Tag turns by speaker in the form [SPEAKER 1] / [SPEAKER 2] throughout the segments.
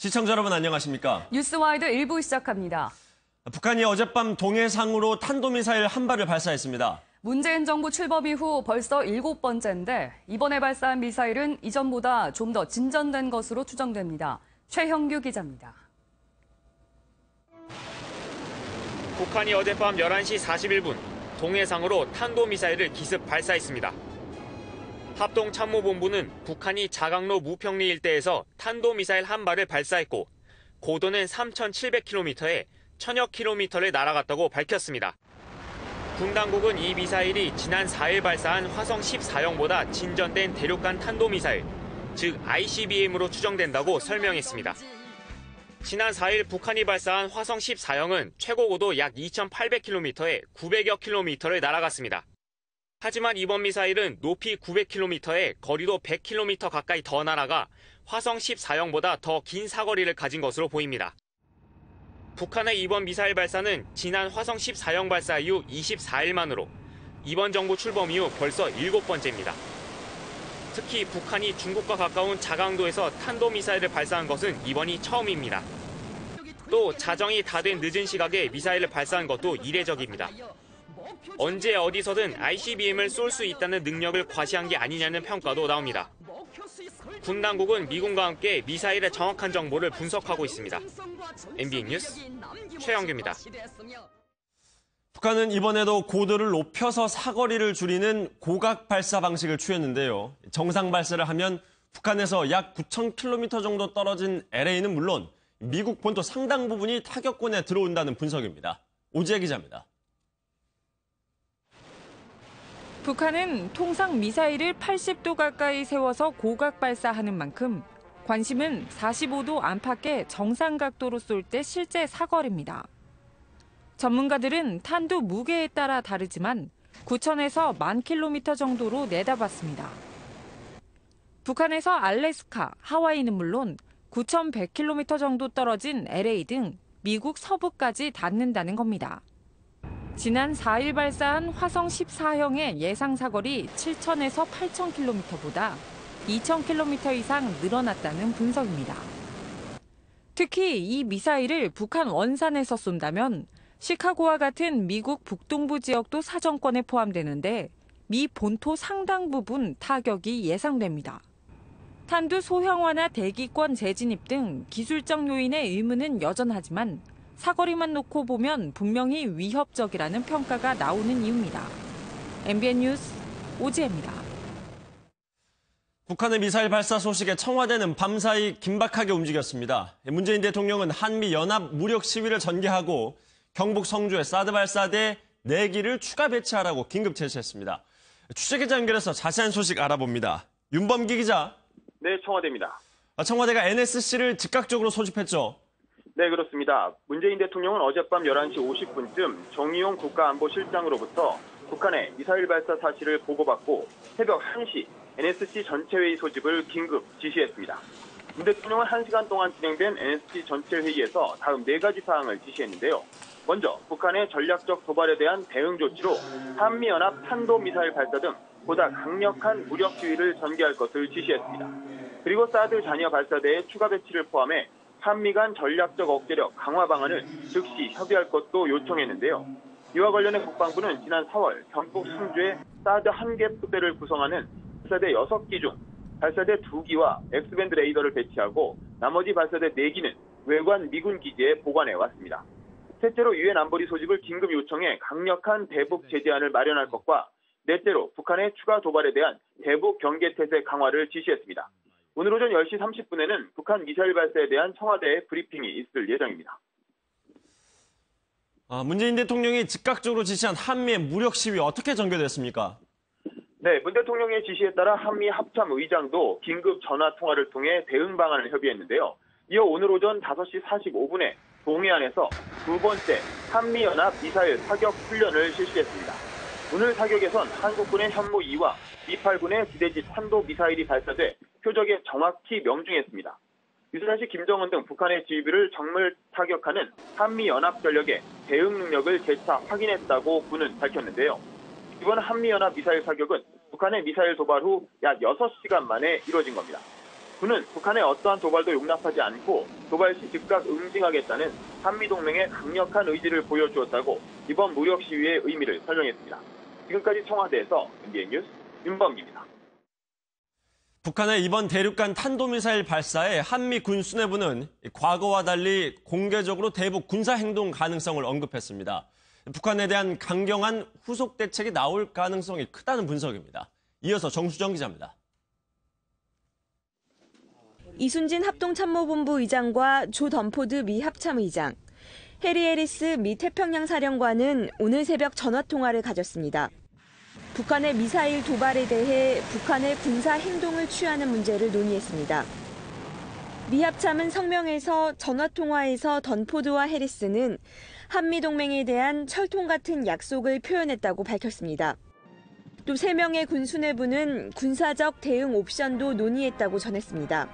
[SPEAKER 1] 시청자 여러분 안녕하십니까?
[SPEAKER 2] 뉴스와이드 1부 시작합니다.
[SPEAKER 1] 북한이 어젯밤 동해상으로 탄도미사일 한 발을 발사했습니다.
[SPEAKER 2] 문재인 정부 출범 이후 벌써 7번째인데 이번에 발사한 미사일은 이전보다 좀 더 진전된 것으로 추정됩니다. 최형규 기자입니다.
[SPEAKER 3] 북한이 어젯밤 11시 41분 동해상으로 탄도미사일을 기습 발사했습니다. 합동참모본부는 북한이 자강로 무평리 일대에서 탄도미사일 한 발을 발사했고 고도는 3,700km에 1,000여 킬로미터를 날아갔다고 밝혔습니다. 군 당국은 이 미사일이 지난 4일 발사한 화성 14형보다 진전된 대륙간 탄도미사일, 즉 ICBM으로 추정된다고 설명했습니다. 지난 4일 북한이 발사한 화성 14형은 최고 고도 약 2,800km에 900여 킬로미터를 날아갔습니다. 하지만 이번 미사일은 높이 900km에 거리도 100km 가까이 더 날아가 화성 14형보다 더 긴 사거리를 가진 것으로 보입니다. 북한의 이번 미사일 발사는 지난 화성 14형 발사 이후 24일 만으로 이번 정부 출범 이후 벌써 7번째입니다. 특히 북한이 중국과 가까운 자강도에서 탄도미사일을 발사한 것은 이번이 처음입니다. 또 자정이 다 된 늦은 시각에 미사일을 발사한 것도 이례적입니다. 언제 어디서든 ICBM을 쏠 수 있다는 능력을 과시한 게 아니냐는 평가도 나옵니다. 군 당국은 미군과 함께 미사일의 정확한 정보를 분석하고 있습니다. MBN 뉴스 최영규입니다.
[SPEAKER 1] 북한은 이번에도 고도를 높여서 사거리를 줄이는 고각 발사 방식을 취했는데요. 정상 발사를 하면 북한에서 약 9,000km 정도 떨어진 LA는 물론 미국 본토 상당 부분이 타격권에 들어온다는 분석입니다. 오지혜 기자입니다.
[SPEAKER 4] 북한은 통상 미사일을 80도 가까이 세워서 고각 발사하는 만큼 관심은 45도 안팎의 정상 각도로 쏠 때 실제 사거리입니다. 전문가들은 탄두 무게에 따라 다르지만 9,000에서 10,000km 정도로 내다봤습니다. 북한에서 알래스카, 하와이는 물론 9,100km 정도 떨어진 LA 등 미국 서부까지 닿는다는 겁니다. 지난 4일 발사한 화성 14형의 예상 사거리 7,000에서 8,000km보다 2,000km 이상 늘어났다는 분석입니다. 특히 이 미사일을 북한 원산에서 쏜다면 시카고와 같은 미국 북동부 지역도 사정권에 포함되는데 미 본토 상당 부분 타격이 예상됩니다. 탄두 소형화나 대기권 재진입 등 기술적 요인의 의문은 여전하지만 사거리만 놓고 보면 분명히 위협적이라는 평가가 나오는 이유입니다. MBN 뉴스 오지혜입니다.
[SPEAKER 1] 북한의 미사일 발사 소식에 청와대는 밤사이 긴박하게 움직였습니다. 문재인 대통령은 한미 연합 무력 시위를 전개하고 경북 성주에 사드 발사대 4기를 추가 배치하라고 긴급 제시했습니다. 취재기자 연결해서 자세한 소식 알아봅니다. 윤범기 기자.
[SPEAKER 5] 네, 청와대입니다.
[SPEAKER 1] 청와대가 NSC를 즉각적으로 소집했죠.
[SPEAKER 5] 네, 그렇습니다. 문재인 대통령은 어젯밤 11시 50분쯤 정의용 국가안보실장으로부터 북한의 미사일 발사 사실을 보고받고 새벽 1시 NSC 전체회의 소집을 긴급 지시했습니다. 문 대통령은 1시간 동안 진행된 NSC 전체회의에서 다음 4가지 사항을 지시했는데요. 먼저 북한의 전략적 도발에 대한 대응 조치로 한미연합 탄도미사일 발사 등 보다 강력한 무력 시위를 전개할 것을 지시했습니다. 그리고 사드 잔여 발사대의 추가 배치를 포함해 한미 간 전략적 억제력 강화 방안을 즉시 협의할 것도 요청했는데요. 이와 관련해 국방부는 지난 4월 경북 성주에 사드 1개 부대를 구성하는 발사대 6기 중 발사대 2기와 X밴드 레이더를 배치하고 나머지 발사대 4기는 외관 미군 기지에 보관해 왔습니다. 셋째로 유엔 안보리 소집을 긴급 요청해 강력한 대북 제재안을 마련할 것과 넷째로 북한의 추가 도발에 대한 대북 경계태세 강화를 지시했습니다. 오늘 오전 10시 30분에는 북한 미사일 발사에 대한 청와대의 브리핑이 있을 예정입니다.
[SPEAKER 1] 문재인 대통령이 즉각적으로 지시한 한미의 무력 시위 어떻게 전개됐습니까?
[SPEAKER 5] 네, 문 대통령의 지시에 따라 한미 합참의장도 긴급 전화 통화를 통해 대응 방안을 협의했는데요. 이어 오늘 오전 5시 45분에 동해안에서 두 번째 한미연합 미사일 사격 훈련을 실시했습니다. 오늘 사격에선 한국군의 현무 2와 미8군의 지대지 탄도 미사일이 발사돼 표적에 정확히 명중했습니다. 유선 시 김정은 등 북한의 지휘부를 정밀 타격하는 한미연합전력의 대응 능력을 재차 확인했다고 군은 밝혔는데요. 이번 한미연합 미사일 사격은 북한의 미사일 도발 후 약 6시간 만에 이뤄진 겁니다. 군은 북한의 어떠한 도발도 용납하지 않고 도발 시 즉각 응징하겠다는 한미동맹의 강력한 의지를 보여주었다고 이번 무력 시위의 의미를 설명했습니다. 지금까지 청와대에서 MBN 뉴스 윤범기입니다.
[SPEAKER 1] 북한의 이번 대륙간 탄도미사일 발사에 한미 군 수뇌부는 과거와 달리 공개적으로 대북 군사행동 가능성을 언급했습니다. 북한에 대한 강경한 후속 대책이 나올 가능성이 크다는 분석입니다. 이어서 정수정 기자입니다.
[SPEAKER 6] 이순진 합동참모본부 의장과 조 덤포드 미 합참의장, 해리 해리스 미 태평양 사령관은 오늘 새벽 전화통화를 가졌습니다. 북한의 미사일 도발에 대해 북한의 군사 행동을 취하는 문제를 논의했습니다. 미 합참은 성명에서 전화통화에서 덤포드와 해리스는 한미동맹에 대한 철통 같은 약속을 표현했다고 밝혔습니다. 또 3명의 군 수뇌부는 군사적 대응 옵션도 논의했다고 전했습니다.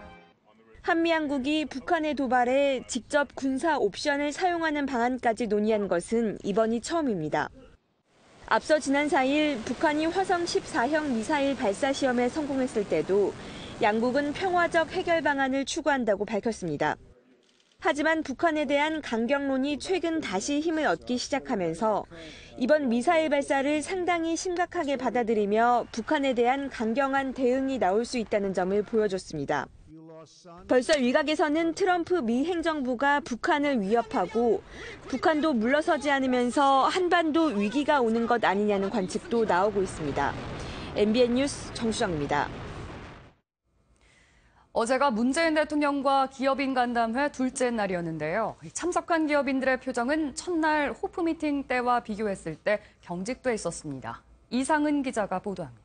[SPEAKER 6] 한미양국이 북한의 도발에 직접 군사 옵션을 사용하는 방안까지 논의한 것은 이번이 처음입니다. 앞서 지난 4일 북한이 화성 14형 미사일 발사 시험에 성공했을 때도 양국은 평화적 해결 방안을 추구한다고 밝혔습니다. 하지만 북한에 대한 강경론이 최근 다시 힘을 얻기 시작하면서 이번 미사일 발사를 상당히 심각하게 받아들이며 북한에 대한 강경한 대응이 나올 수 있다는 점을 보여줬습니다. 벌써 일각에서는 트럼프 미 행정부가 북한을 위협하고 북한도 물러서지 않으면서 한반도 위기가 오는 것 아니냐는 관측도 나오고 있습니다. MBN 뉴스 정수정입니다.
[SPEAKER 2] 어제가 문재인 대통령과 기업인 간담회 둘째 날이었는데요. 참석한 기업인들의 표정은 첫날 호프 미팅 때와 비교했을 때 경직돼 있었습니다. 이상은 기자가 보도합니다.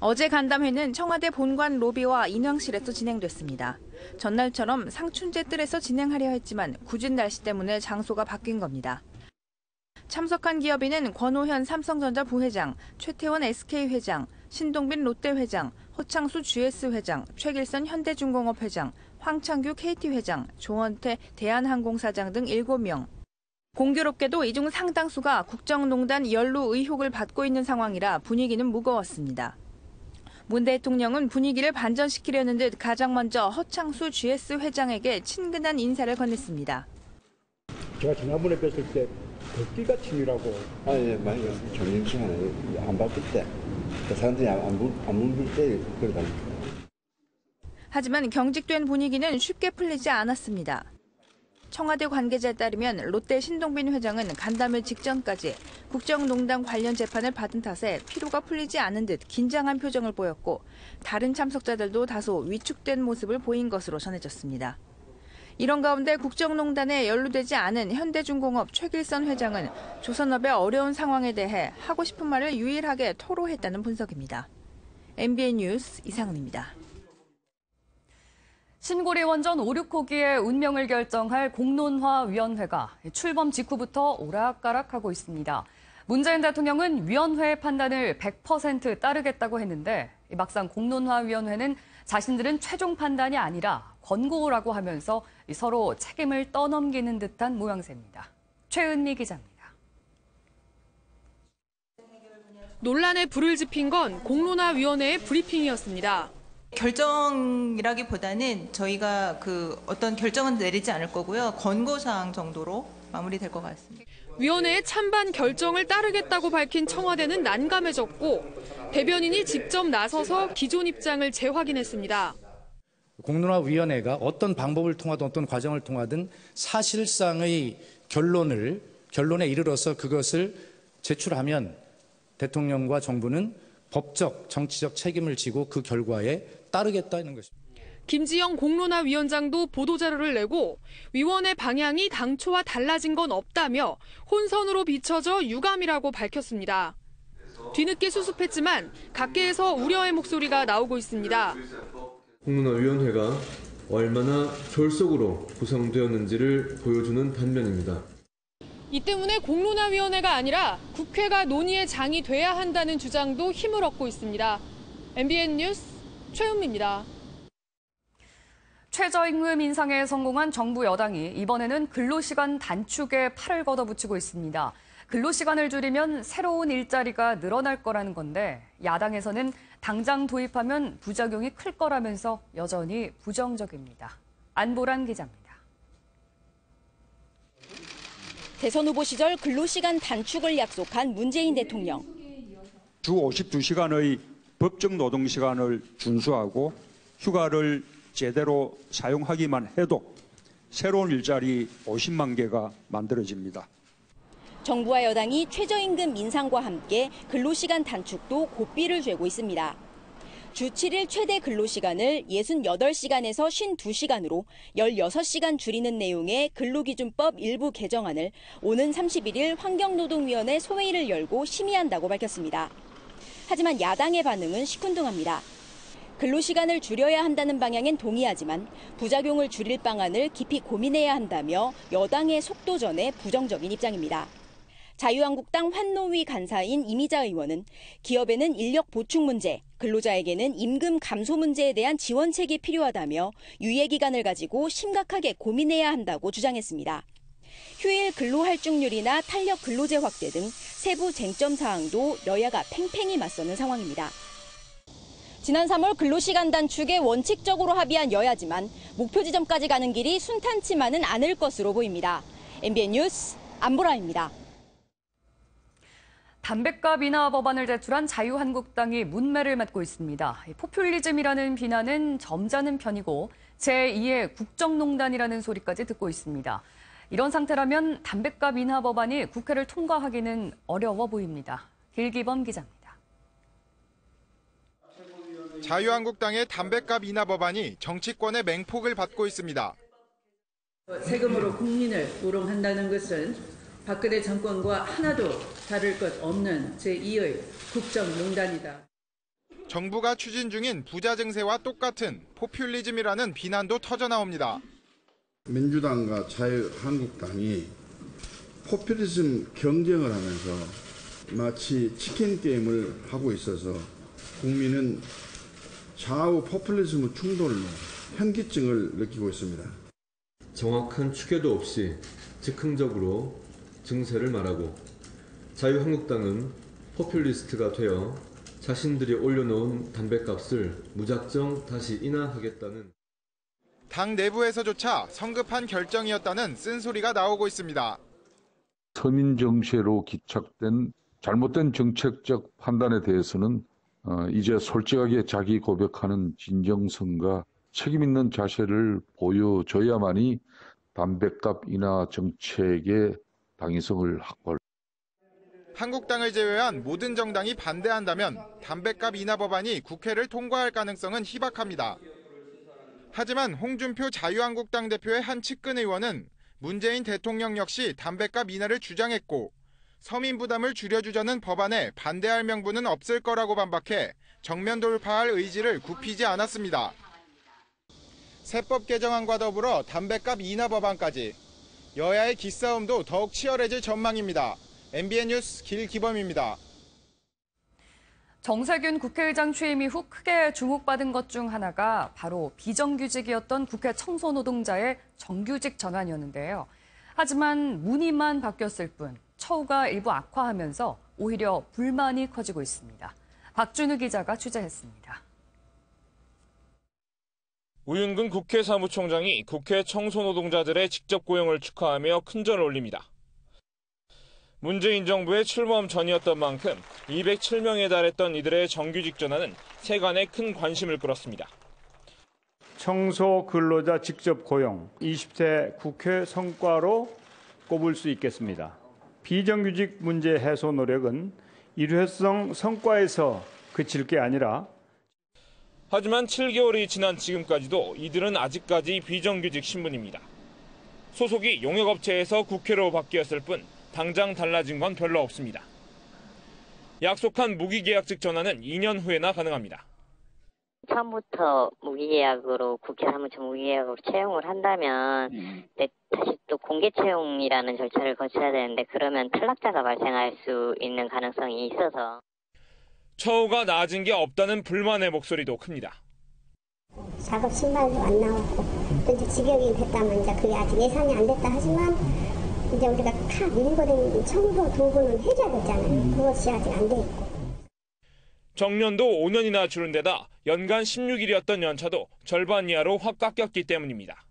[SPEAKER 7] 어제 간담회는 청와대 본관 로비와 인왕실에서 진행됐습니다. 전날처럼 상춘제 뜰에서 진행하려 했지만 궂은 날씨 때문에 장소가 바뀐 겁니다. 참석한 기업인은 권오현 삼성전자 부회장, 최태원 SK 회장, 신동빈 롯데 회장, 허창수 GS 회장, 최길선 현대중공업 회장, 황창규 KT 회장, 조원태 대한항공사장 등 7명. 공교롭게도 이 중 상당수가 국정농단 연루 의혹을 받고 있는 상황이라 분위기는 무거웠습니다. 문 대통령은 분위기를 반전시키려는 듯 가장 먼저 허창수 GS 회장에게 친근한 인사를 건넸습니다.
[SPEAKER 8] 제가 지난번에 뵀을 때 덕기가 친이라고.
[SPEAKER 9] 예, 많이 봤어요. 점심시간에 안 바쁠 때. 사람들이 안 묻을 때 그러다니까.
[SPEAKER 7] 하지만 경직된 분위기는 쉽게 풀리지 않았습니다. 청와대 관계자에 따르면 롯데 신동빈 회장은 간담회 직전까지 국정농단 관련 재판을 받은 탓에 피로가 풀리지 않은 듯 긴장한 표정을 보였고 다른 참석자들도 다소 위축된 모습을 보인 것으로 전해졌습니다. 이런 가운데 국정농단에 연루되지 않은 현대중공업 최길선 회장은 조선업의 어려운 상황에 대해 하고 싶은 말을 유일하게 토로했다는 분석입니다. MBN 뉴스 이상은입니다.
[SPEAKER 2] 신고리 원전 5, 6호기의 운명을 결정할 공론화위원회가 출범 직후부터 오락가락하고 있습니다. 문재인 대통령은 위원회의 판단을 100% 따르겠다고 했는데 막상 공론화위원회는 자신들은 최종 판단이 아니라 권고라고 하면서 서로 책임을 떠넘기는 듯한 모양새입니다. 최은미 기자입니다.
[SPEAKER 10] 논란에 불을 지핀 건 공론화위원회의 브리핑이었습니다.
[SPEAKER 11] 결정이라기보다는 저희가 어떤 결정은 내리지 않을 거고요. 권고사항 정도로 마무리될 것 같습니다.
[SPEAKER 10] 위원회의 찬반 결정을 따르겠다고 밝힌 청와대는 난감해졌고 대변인이 직접 나서서 기존 입장을 재확인했습니다.
[SPEAKER 12] 공론화위원회가 어떤 방법을 통하든 어떤 과정을 통하든 사실상의 결론에 이르러서 그것을 제출하면 대통령과 정부는 법적, 정치적 책임을 지고 그 결과에 따르겠다는 것입니다.
[SPEAKER 10] 김지영 공론화위원장도 보도자료를 내고 위원회 방향이 당초와 달라진 건 없다며 혼선으로 비춰져 유감이라고 밝혔습니다. 뒤늦게 수습했지만 각계에서 우려의 목소리가 나오고 있습니다.
[SPEAKER 13] 공론화위원회가 얼마나 졸속으로 구성되었는지를 보여주는 단면입니다.
[SPEAKER 10] 이 때문에 공론화위원회가 아니라 국회가 논의의 장이 돼야 한다는 주장도 힘을 얻고 있습니다. MBN 뉴스 최은미입니다.
[SPEAKER 2] 최저임금 인상에 성공한 정부 여당이 이번에는 근로시간 단축에 팔을 걷어붙이고 있습니다. 근로시간을 줄이면 새로운 일자리가 늘어날 거라는 건데 야당에서는 당장 도입하면 부작용이 클 거라면서 여전히 부정적입니다. 안보란 기자입니다.
[SPEAKER 14] 대선 후보 시절 근로시간 단축을 약속한 문재인 대통령.
[SPEAKER 15] 주 52시간의 법정 노동시간을 준수하고 휴가를 제대로 사용하기만 해도 새로운 일자리 50만 개가 만들어집니다.
[SPEAKER 14] 정부와 여당이 최저임금 인상과 함께 근로시간 단축도 고삐를 쥐고 있습니다. 주 7일 최대 근로시간을 68시간에서 52시간으로 16시간 줄이는 내용의 근로기준법 일부 개정안을 오는 31일 환경노동위원회 소회의를 열고 심의한다고 밝혔습니다. 하지만 야당의 반응은 시큰둥합니다. 근로시간을 줄여야 한다는 방향엔 동의하지만 부작용을 줄일 방안을 깊이 고민해야 한다며 여당의 속도전에 부정적인 입장입니다. 자유한국당 환노위 간사인 이미자 의원은 기업에는 인력 보충 문제, 근로자에게는 임금 감소 문제에 대한 지원책이 필요하다며 유예기간을 가지고 심각하게 고민해야 한다고 주장했습니다. 휴일 근로할증률이나 탄력 근로제 확대 등 세부 쟁점 사항도 여야가 팽팽히 맞서는 상황입니다. 지난 3월 근로시간 단축에 원칙적으로 합의한 여야지만 목표 지점까지 가는 길이 순탄치만은 않을 것으로 보입니다. MBN 뉴스 안보라입니다.
[SPEAKER 2] 담뱃값 인하 법안을 제출한 자유한국당이 문매를 맞고 있습니다. 포퓰리즘이라는 비난은 점잖은 편이고 제2의 국정농단이라는 소리까지 듣고 있습니다. 이런 상태라면 담뱃값 인하 법안이 국회를 통과하기는 어려워 보입니다. 길기범 기자입니다.
[SPEAKER 16] 자유한국당의 담뱃값 인하 법안이 정치권의 맹폭을 받고 있습니다.
[SPEAKER 17] 세금으로 국민을 우롱한다는 것은 박근혜 정권과 하나도 다를 것 없는 제2의 국정농단이다.
[SPEAKER 16] 정부가 추진 중인 부자 증세와 똑같은 포퓰리즘이라는 비난도 터져나옵니다.
[SPEAKER 9] 민주당과 자유한국당이 포퓰리즘 경쟁을 하면서 마치 치킨 게임을 하고 있어서 국민은 좌우 포퓰리즘 충돌로 현기증을 느끼고 있습니다.
[SPEAKER 13] 정확한 추계도 없이 즉흥적으로 증세를 말하고 자유한국당은 포퓰리스트가 되어 자신들이 올려놓은 담뱃값을 무작정 다시 인하하겠다는
[SPEAKER 16] 당 내부에서조차 성급한 결정이었다는 쓴소리가 나오고 있습니다.
[SPEAKER 18] 서민 정세로 기착된 잘못된 정책적 판단에 대해서는 이제 솔직하게 자기 고백하는 진정성과 책임 있는 자세를 보여줘야만이 담뱃값 인하 정책의 당위성을 확보할.
[SPEAKER 16] 한국당을 제외한 모든 정당이 반대한다면 담뱃값 인하 법안이 국회를 통과할 가능성은 희박합니다. 하지만 홍준표 자유한국당 대표의 한 측근 의원은 문재인 대통령 역시 담뱃값 인하를 주장했고 서민 부담을 줄여주자는 법안에 반대할 명분은 없을 거라고 반박해 정면 돌파할 의지를 굽히지 않았습니다. 세법 개정안과 더불어 담뱃값 인하 법안까지 여야의 기싸움도 더욱 치열해질 전망입니다. MBN 뉴스 길기범입니다.
[SPEAKER 2] 정세균 국회의장 취임 이후 크게 주목받은 것 중 하나가 바로 비정규직이었던 국회 청소노동자의 정규직 전환이었는데요. 하지만 문의만 바뀌었을 뿐 처우가 일부 악화하면서 오히려 불만이 커지고 있습니다. 박준우 기자가 취재했습니다.
[SPEAKER 19] 우윤근 국회 사무총장이 국회 청소노동자들의 직접 고용을 축하하며 큰절을 올립니다. 문재인 정부의 출범 전이었던 만큼 207명에 달했던 이들의 정규직 전환은 세간에 큰 관심을 끌었습니다.
[SPEAKER 20] 청소 근로자 직접 고용 20대 국회 성과로 꼽을 수 있겠습니다. 비정규직 문제 해소 노력은 일회성 성과에서 그칠 게 아니라
[SPEAKER 19] 하지만 7개월이 지난 지금까지도 이들은 아직까지 비정규직 신분입니다. 소속이 용역업체에서 국회로 바뀌었을 뿐 당장 달라진 건 별로 없습니다. 약속한 무기계약직 전환은 2년 후에나 가능합니다.
[SPEAKER 21] 처음부터 무기계약으로 국회 사무처 무기계약으로 채용을 한다면 다시 또 공개 채용이라는 절차를 거쳐야 되는데 그러면 탈락자가 발생할 수 있는 가능성이 있어서
[SPEAKER 19] 처우가 나아진 게 없다는 불만의 목소리도 큽니다.
[SPEAKER 22] 작업 신발도 안 나오고 또 이제 직역이 됐다면 이제 그게 아직 예산이 안 됐다 하지만 이제 우리가 다 밀고된 청소 도구는 해줘야 되잖아요. 그것이 아직 안 돼 있고.
[SPEAKER 19] 정년도 5년이나 줄은 데다 연간 16일이었던 연차도 절반 이하로 확 깎였기 때문입니다.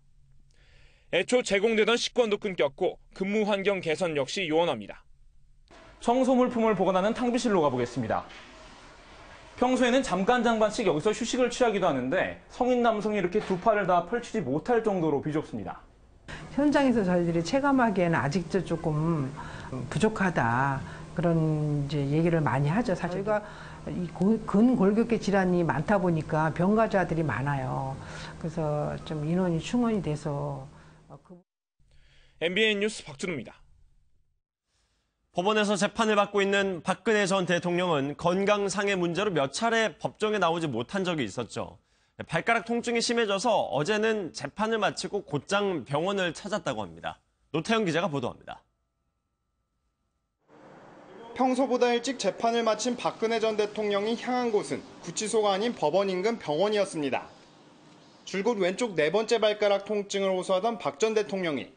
[SPEAKER 19] 애초 제공되던 식권도 끊겼고 근무 환경 개선 역시 요원합니다.
[SPEAKER 3] 청소 물품을 보관하는 탕비실로 가보겠습니다. 평소에는 잠깐씩 여기서 휴식을 취하기도 하는데 성인 남성이 이렇게 두 팔을 다 펼치지 못할 정도로 비좁습니다.
[SPEAKER 4] 현장에서 저희들이 체감하기에는 아직도 조금 부족하다 그런 이제 얘기를 많이 하죠. 사실 저희가 이 근골격계 질환이 많다 보니까 병가자들이 많아요. 그래서 좀 인원이 충원이 돼서.
[SPEAKER 19] MBN 뉴스 박준우입니다.
[SPEAKER 1] 법원에서 재판을 받고 있는 박근혜 전 대통령은 건강상의 문제로 몇 차례 법정에 나오지 못한 적이 있었죠. 발가락 통증이 심해져서 어제는 재판을 마치고 곧장 병원을 찾았다고 합니다. 노태영 기자가 보도합니다.
[SPEAKER 23] 평소보다 일찍 재판을 마친 박근혜 전 대통령이 향한 곳은 구치소가 아닌 법원 인근 병원이었습니다. 줄곧 왼쪽 네 번째 발가락 통증을 호소하던 박 전 대통령이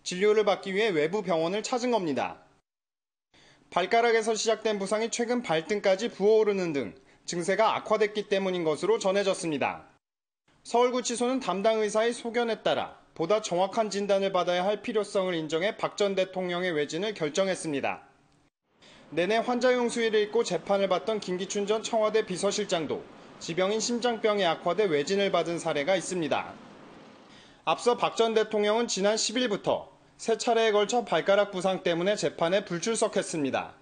[SPEAKER 23] 진료를 받기 위해 외부 병원을 찾은 겁니다. 발가락에서 시작된 부상이 최근 발등까지 부어오르는 등 증세가 악화됐기 때문인 것으로 전해졌습니다. 서울구치소는 담당 의사의 소견에 따라 보다 정확한 진단을 받아야 할 필요성을 인정해 박 전 대통령의 외진을 결정했습니다. 내내 환자용 수의를 입고 재판을 받던 김기춘 전 청와대 비서실장도 지병인 심장병에 악화돼 외진을 받은 사례가 있습니다. 앞서 박 전 대통령은 지난 10일부터 세 차례에 걸쳐 발가락 부상 때문에 재판에 불출석했습니다.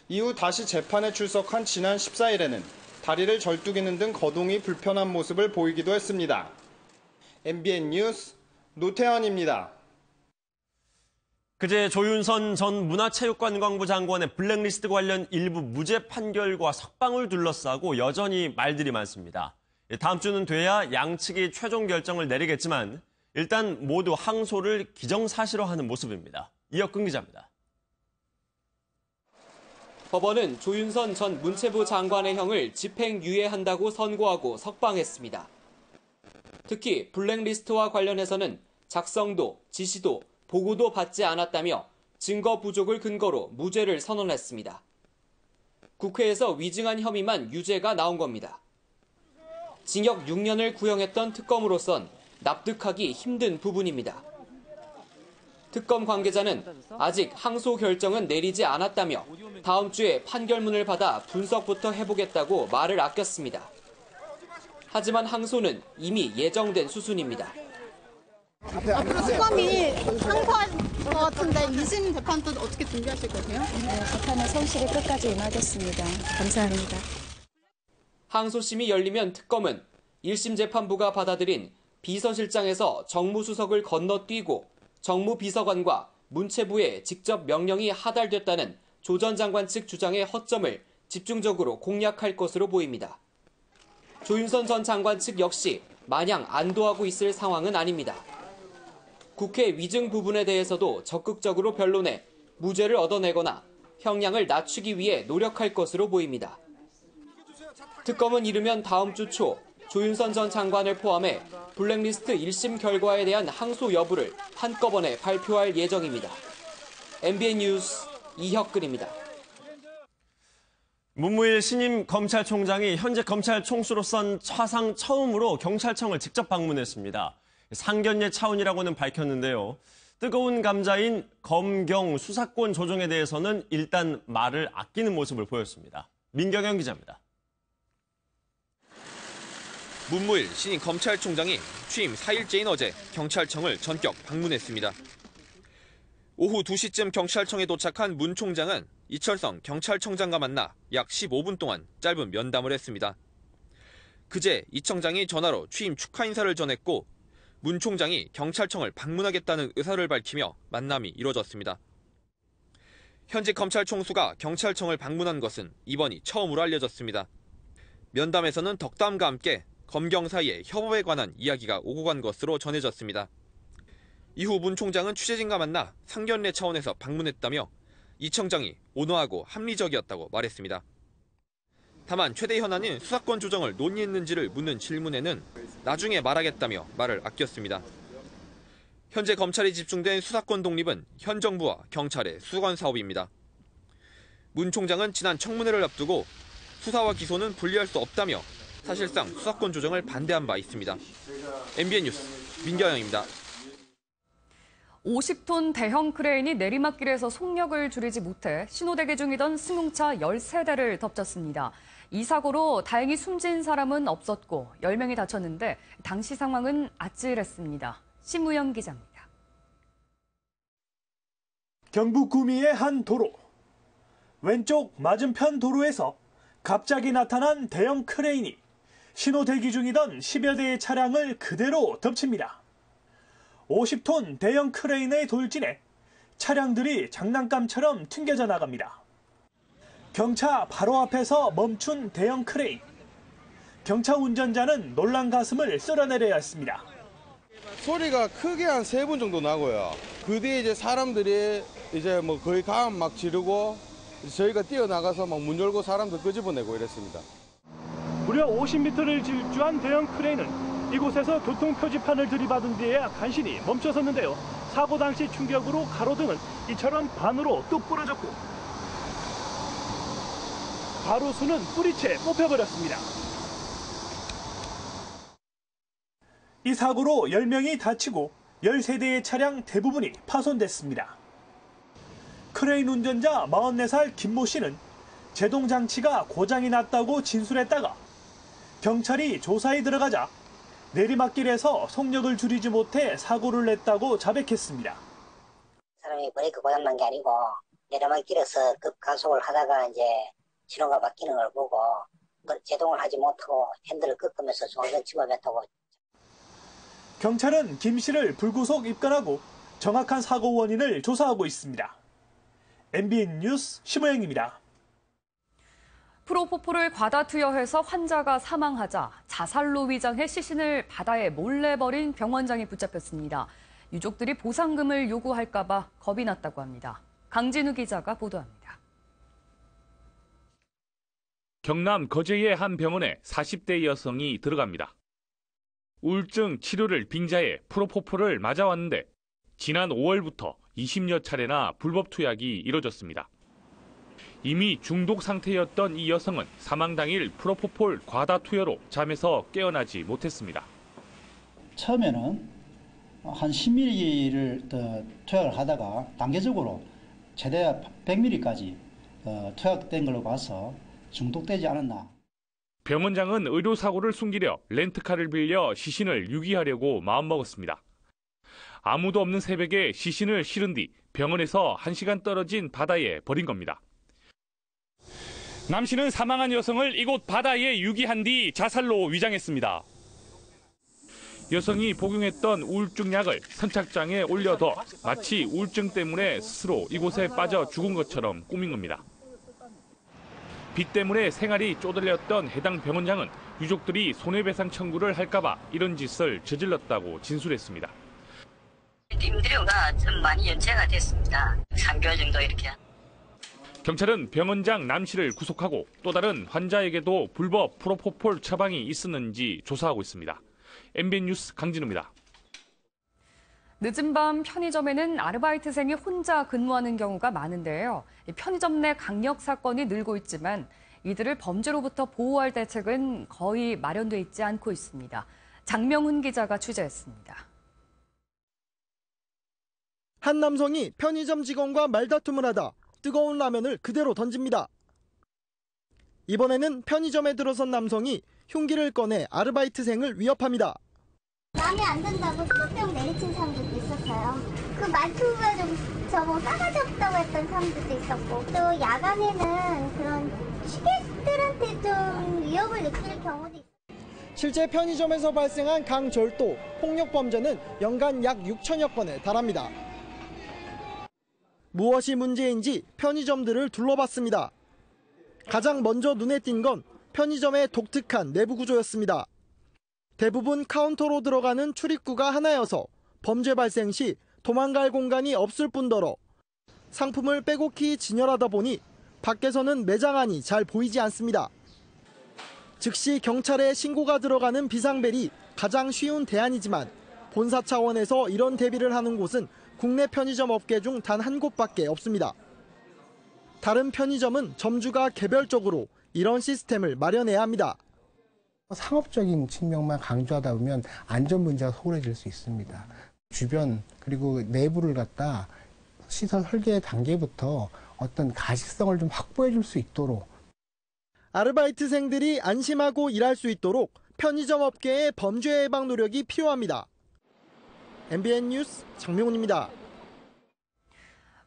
[SPEAKER 23] 이후 다시 재판에 출석한 지난 14일에는 다리를 절뚝이는 등 거동이 불편한 모습을 보이기도 했습니다. MBN 뉴스 노태현입니다.
[SPEAKER 1] 그제 조윤선 전 문화체육관광부 장관의 블랙리스트 관련 일부 무죄 판결과 석방을 둘러싸고 여전히 말들이 많습니다. 다음 주는 돼야 양측이 최종 결정을 내리겠지만 일단 모두 항소를 기정사실화하는 모습입니다. 이혁근 기자입니다.
[SPEAKER 24] 법원은 조윤선 전 문체부 장관의 형을 집행유예한다고 선고하고 석방했습니다. 특히 블랙리스트와 관련해서는 작성도, 지시도, 보고도 받지 않았다며 증거 부족을 근거로 무죄를 선언했습니다. 국회에서 위증한 혐의만 유죄가 나온 겁니다. 징역 6년을 구형했던 특검으로선 납득하기 힘든 부분입니다. 특검 관계자는 아직 항소 결정은 내리지 않았다며 다음 주에 판결문을 받아 분석부터 해보겠다고 말을 아꼈습니다. 하지만 항소는 이미 예정된 수순입니다.
[SPEAKER 25] 앞으로 특검이 항소할 것 같은데 2심 재판도 어떻게 준비하실 거세요?
[SPEAKER 26] 네, 재판에 성실히 끝까지 임하겠습니다. 감사합니다.
[SPEAKER 24] 항소심이 열리면 특검은 1심 재판부가 받아들인 비서실장에서 정무수석을 건너뛰고 정무비서관과 문체부에 직접 명령이 하달됐다는 조 전 장관 측 주장의 허점을 집중적으로 공략할 것으로 보입니다. 조윤선 전 장관 측 역시 마냥 안도하고 있을 상황은 아닙니다. 국회 위증 부분에 대해서도 적극적으로 변론해 무죄를 얻어내거나 형량을 낮추기 위해 노력할 것으로 보입니다. 특검은 이르면 다음 주 초 조윤선 전 장관을 포함해 블랙리스트 1심 결과에 대한 항소 여부를 한꺼번에 발표할 예정입니다. MBN 뉴스 이혁근입니다.
[SPEAKER 1] 문무일 신임 검찰총장이 현재 검찰 총수로선 사상 처음으로 경찰청을 직접 방문했습니다. 상견례 차원이라고는 밝혔는데요. 뜨거운 감자인 검경 수사권 조정에 대해서는 일단 말을 아끼는 모습을 보였습니다. 민경현 기자입니다.
[SPEAKER 27] 문무일 신임 검찰총장이 취임 4일째인 어제 경찰청을 전격 방문했습니다. 오후 2시쯤 경찰청에 도착한 문 총장은 이철성 경찰청장과 만나 약 15분 동안 짧은 면담을 했습니다. 그제 이 청장이 전화로 취임 축하 인사를 전했고 문 총장이 경찰청을 방문하겠다는 의사를 밝히며 만남이 이뤄졌습니다. 현직 검찰 총수가 경찰청을 방문한 것은 이번이 처음으로 알려졌습니다. 면담에서는 덕담과 함께 검경 사이의 협업에 관한 이야기가 오고 간 것으로 전해졌습니다. 이후 문 총장은 취재진과 만나 상견례 차원에서 방문했다며 이 청장이 온화하고 합리적이었다고 말했습니다. 다만 최대 현안인 수사권 조정을 논의했는지를 묻는 질문에는 나중에 말하겠다며 말을 아꼈습니다. 현재 검찰이 집중된 수사권 독립은 현 정부와 경찰의 수건 사업입니다. 문 총장은 지난 청문회를 앞두고 수사와 기소는 분리할 수 없다며 사실상 수사권 조정을 반대한 바 있습니다. MBN 뉴스 민경영입니다.
[SPEAKER 2] 50톤 대형 크레인이 내리막길에서 속력을 줄이지 못해 신호대기 중이던 승용차 13대를 덮쳤습니다. 이 사고로 다행히 숨진 사람은 없었고 10명이 다쳤는데 당시 상황은 아찔했습니다. 심우영 기자입니다.
[SPEAKER 5] 경북 구미의 한 도로. 왼쪽 맞은편 도로에서 갑자기 나타난 대형 크레인이 신호 대기 중이던 10여 대의 차량을 그대로 덮칩니다. 50톤 대형 크레인의 돌진에 차량들이 장난감처럼 튕겨져 나갑니다. 경차 바로 앞에서 멈춘 대형 크레인. 경차 운전자는 놀란 가슴을 쓸어내려야 했습니다.
[SPEAKER 6] 소리가 크게 한 3분 정도 나고요. 그 뒤에 이제 사람들이 이제 뭐 거의 가음 막 지르고 저희가 뛰어나가서 막 문 열고 사람들 끄집어내고 이랬습니다.
[SPEAKER 5] 무려 50m를 질주한 대형 크레인은 이곳에서 교통 표지판을 들이받은 뒤에야 간신히 멈춰섰는데요. 사고 당시 충격으로 가로등은 이처럼 반으로 뚝 부러졌고 가로수는 뿌리채 뽑혀버렸습니다. 이 사고로 10명이 다치고 13대의 차량 대부분이 파손됐습니다. 크레인 운전자 44살 김모 씨는 제동 장치가 고장이 났다고 진술했다가 경찰이 조사에 들어가자 내리막길에서 속력을 줄이지 못해 사고를 냈다고 자백했습니다.
[SPEAKER 7] 사람이 브레이크 고장난 게 아니고 내리막길에서 급가속을 하다가 이제 신호가 바뀌는 걸 보고 제동을 하지 못하고 핸들을 꺾으면서 중앙선 집어뱉다고.
[SPEAKER 5] 경찰은 김 씨를 불구속 입건하고 정확한 사고 원인을 조사하고 있습니다. MBN 뉴스 심우영입니다.
[SPEAKER 2] 프로포폴을 과다 투여해서 환자가 사망하자 자살로 위장해 시신을 바다에 몰래 버린 병원장이 붙잡혔습니다. 유족들이 보상금을 요구할까 봐 겁이 났다고 합니다. 강진우 기자가 보도합니다.
[SPEAKER 8] 경남 거제의 한 병원에 40대 여성이 들어갑니다. 우울증 치료를 빙자해 프로포폴을 맞아왔는데 지난 5월부터 20여 차례나 불법 투약이 이뤄졌습니다. 이미 중독 상태였던 이 여성은 사망 당일 프로포폴 과다 투여로 잠에서 깨어나지 못했습니다.
[SPEAKER 10] 처음에는 한 10ml를 투약을 하다가 단계적으로 최대 100ml까지 투약된 걸로 봐서 중독되지 않았나.
[SPEAKER 8] 병원장은 의료사고를 숨기려 렌트카를 빌려 시신을 유기하려고 마음먹었습니다. 아무도 없는 새벽에 시신을 실은 뒤 병원에서 1시간 떨어진 바다에 버린 겁니다. 남 씨는 사망한 여성을 이곳 바다에 유기한 뒤 자살로 위장했습니다. 여성이 복용했던 우울증 약을 선착장에 올려둬 마치 우울증 때문에 스스로 이곳에 빠져 죽은 것처럼 꾸민 겁니다. 빚 때문에 생활이 쪼들렸던 해당 병원장은 유족들이 손해배상 청구를 할까 봐 이런 짓을 저질렀다고 진술했습니다.
[SPEAKER 7] 임대료가 좀 많이 연체가 됐습니다. 3개월 정도 이렇게.
[SPEAKER 8] 경찰은 병원장 남 씨를 구속하고 또 다른 환자에게도 불법 프로포폴 처방이 있었는지 조사하고 있습니다. MBN 뉴스 강진우입니다.
[SPEAKER 2] 늦은 밤 편의점에는 아르바이트생이 혼자 근무하는 경우가 많은데요. 편의점 내 강력 사건이 늘고 있지만 이들을 범죄로부터 보호할 대책은 거의 마련돼 있지 않고 있습니다. 장명훈 기자가 취재했습니다.
[SPEAKER 11] 한 남성이 편의점 직원과 말다툼을 하다 뜨거운 라면을 그대로 던집니다. 이번에는 편의점에 들어선 남성이 흉기를 꺼내 아르바이트생을 위협합니다.
[SPEAKER 22] 마음에 안 든다고 수저병 내리친 사람들도 있었어요. 그 말투가 좀 저거 싸가지 없다고 했던 사람들도 있었고, 또 야간에는 그런 취객들한테 좀 위협을 느낄 경우도 있어요.
[SPEAKER 11] 실제 편의점에서 발생한 강절도, 폭력 범죄는 연간 약 6천여 건에 달합니다. 무엇이 문제인지 편의점들을 둘러봤습니다. 가장 먼저 눈에 띈 건 편의점의 독특한 내부 구조였습니다. 대부분 카운터로 들어가는 출입구가 하나여서 범죄 발생 시 도망갈 공간이 없을 뿐더러 상품을 빼곡히 진열하다 보니 밖에서는 매장 안이 잘 보이지 않습니다. 즉시 경찰에 신고가 들어가는 비상벨이 가장 쉬운 대안이지만 본사 차원에서 이런 대비를 하는 곳은 국내 편의점 업계 중 단 한 곳밖에 없습니다. 다른 편의점은 점주가 개별적으로 이런 시스템을 마련해야 합니다.
[SPEAKER 9] 상업적인 측면만 강조하다 보면 안전 문제가 소홀해질 수 있습니다. 주변 그리고 내부를 갖다 시설 설계 단계부터 어떤 가시성을 좀 확보해 줄 수 있도록
[SPEAKER 11] 아르바이트생들이 안심하고 일할 수 있도록 편의점 업계의 범죄 예방 노력이 필요합니다. MBN 뉴스 장명훈입니다.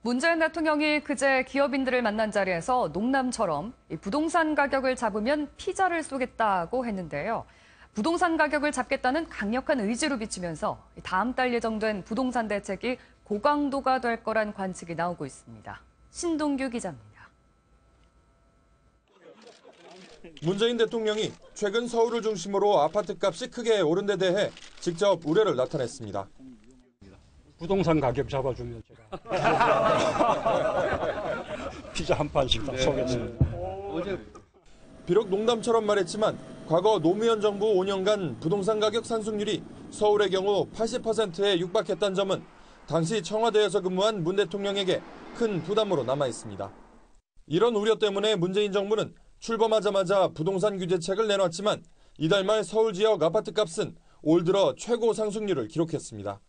[SPEAKER 2] 문재인 대통령이 그제 기업인들을 만난 자리에서 농남처럼 부동산 가격을 잡으면 피자를 쏘겠다고 했는데요. 부동산 가격을 잡겠다는 강력한 의지로 비치면서 다음 달 예정된 부동산 대책이 고강도가 될 거란 관측이 나오고 있습니다. 신동규 기자입니다.
[SPEAKER 12] 문재인 대통령이 최근 서울을 중심으로 아파트값이 크게 오른 데 대해 직접 우려를 나타냈습니다.
[SPEAKER 13] 부동산 가격 잡아주면 제가 피자 한 판씩 다 쏘겠습니다.
[SPEAKER 12] 비록 농담처럼 말했지만 과거 노무현 정부 5년간 부동산 가격 상승률이 서울의 경우 80%에 육박했다는 점은 당시 청와대에서 근무한 문 대통령에게 큰 부담으로 남아 있습니다. 이런 우려 때문에 문재인 정부는 출범하자마자 부동산 규제책을 내놨지만 이달 말 서울 지역 아파트값은 올 들어 최고 상승률을 기록했습니다.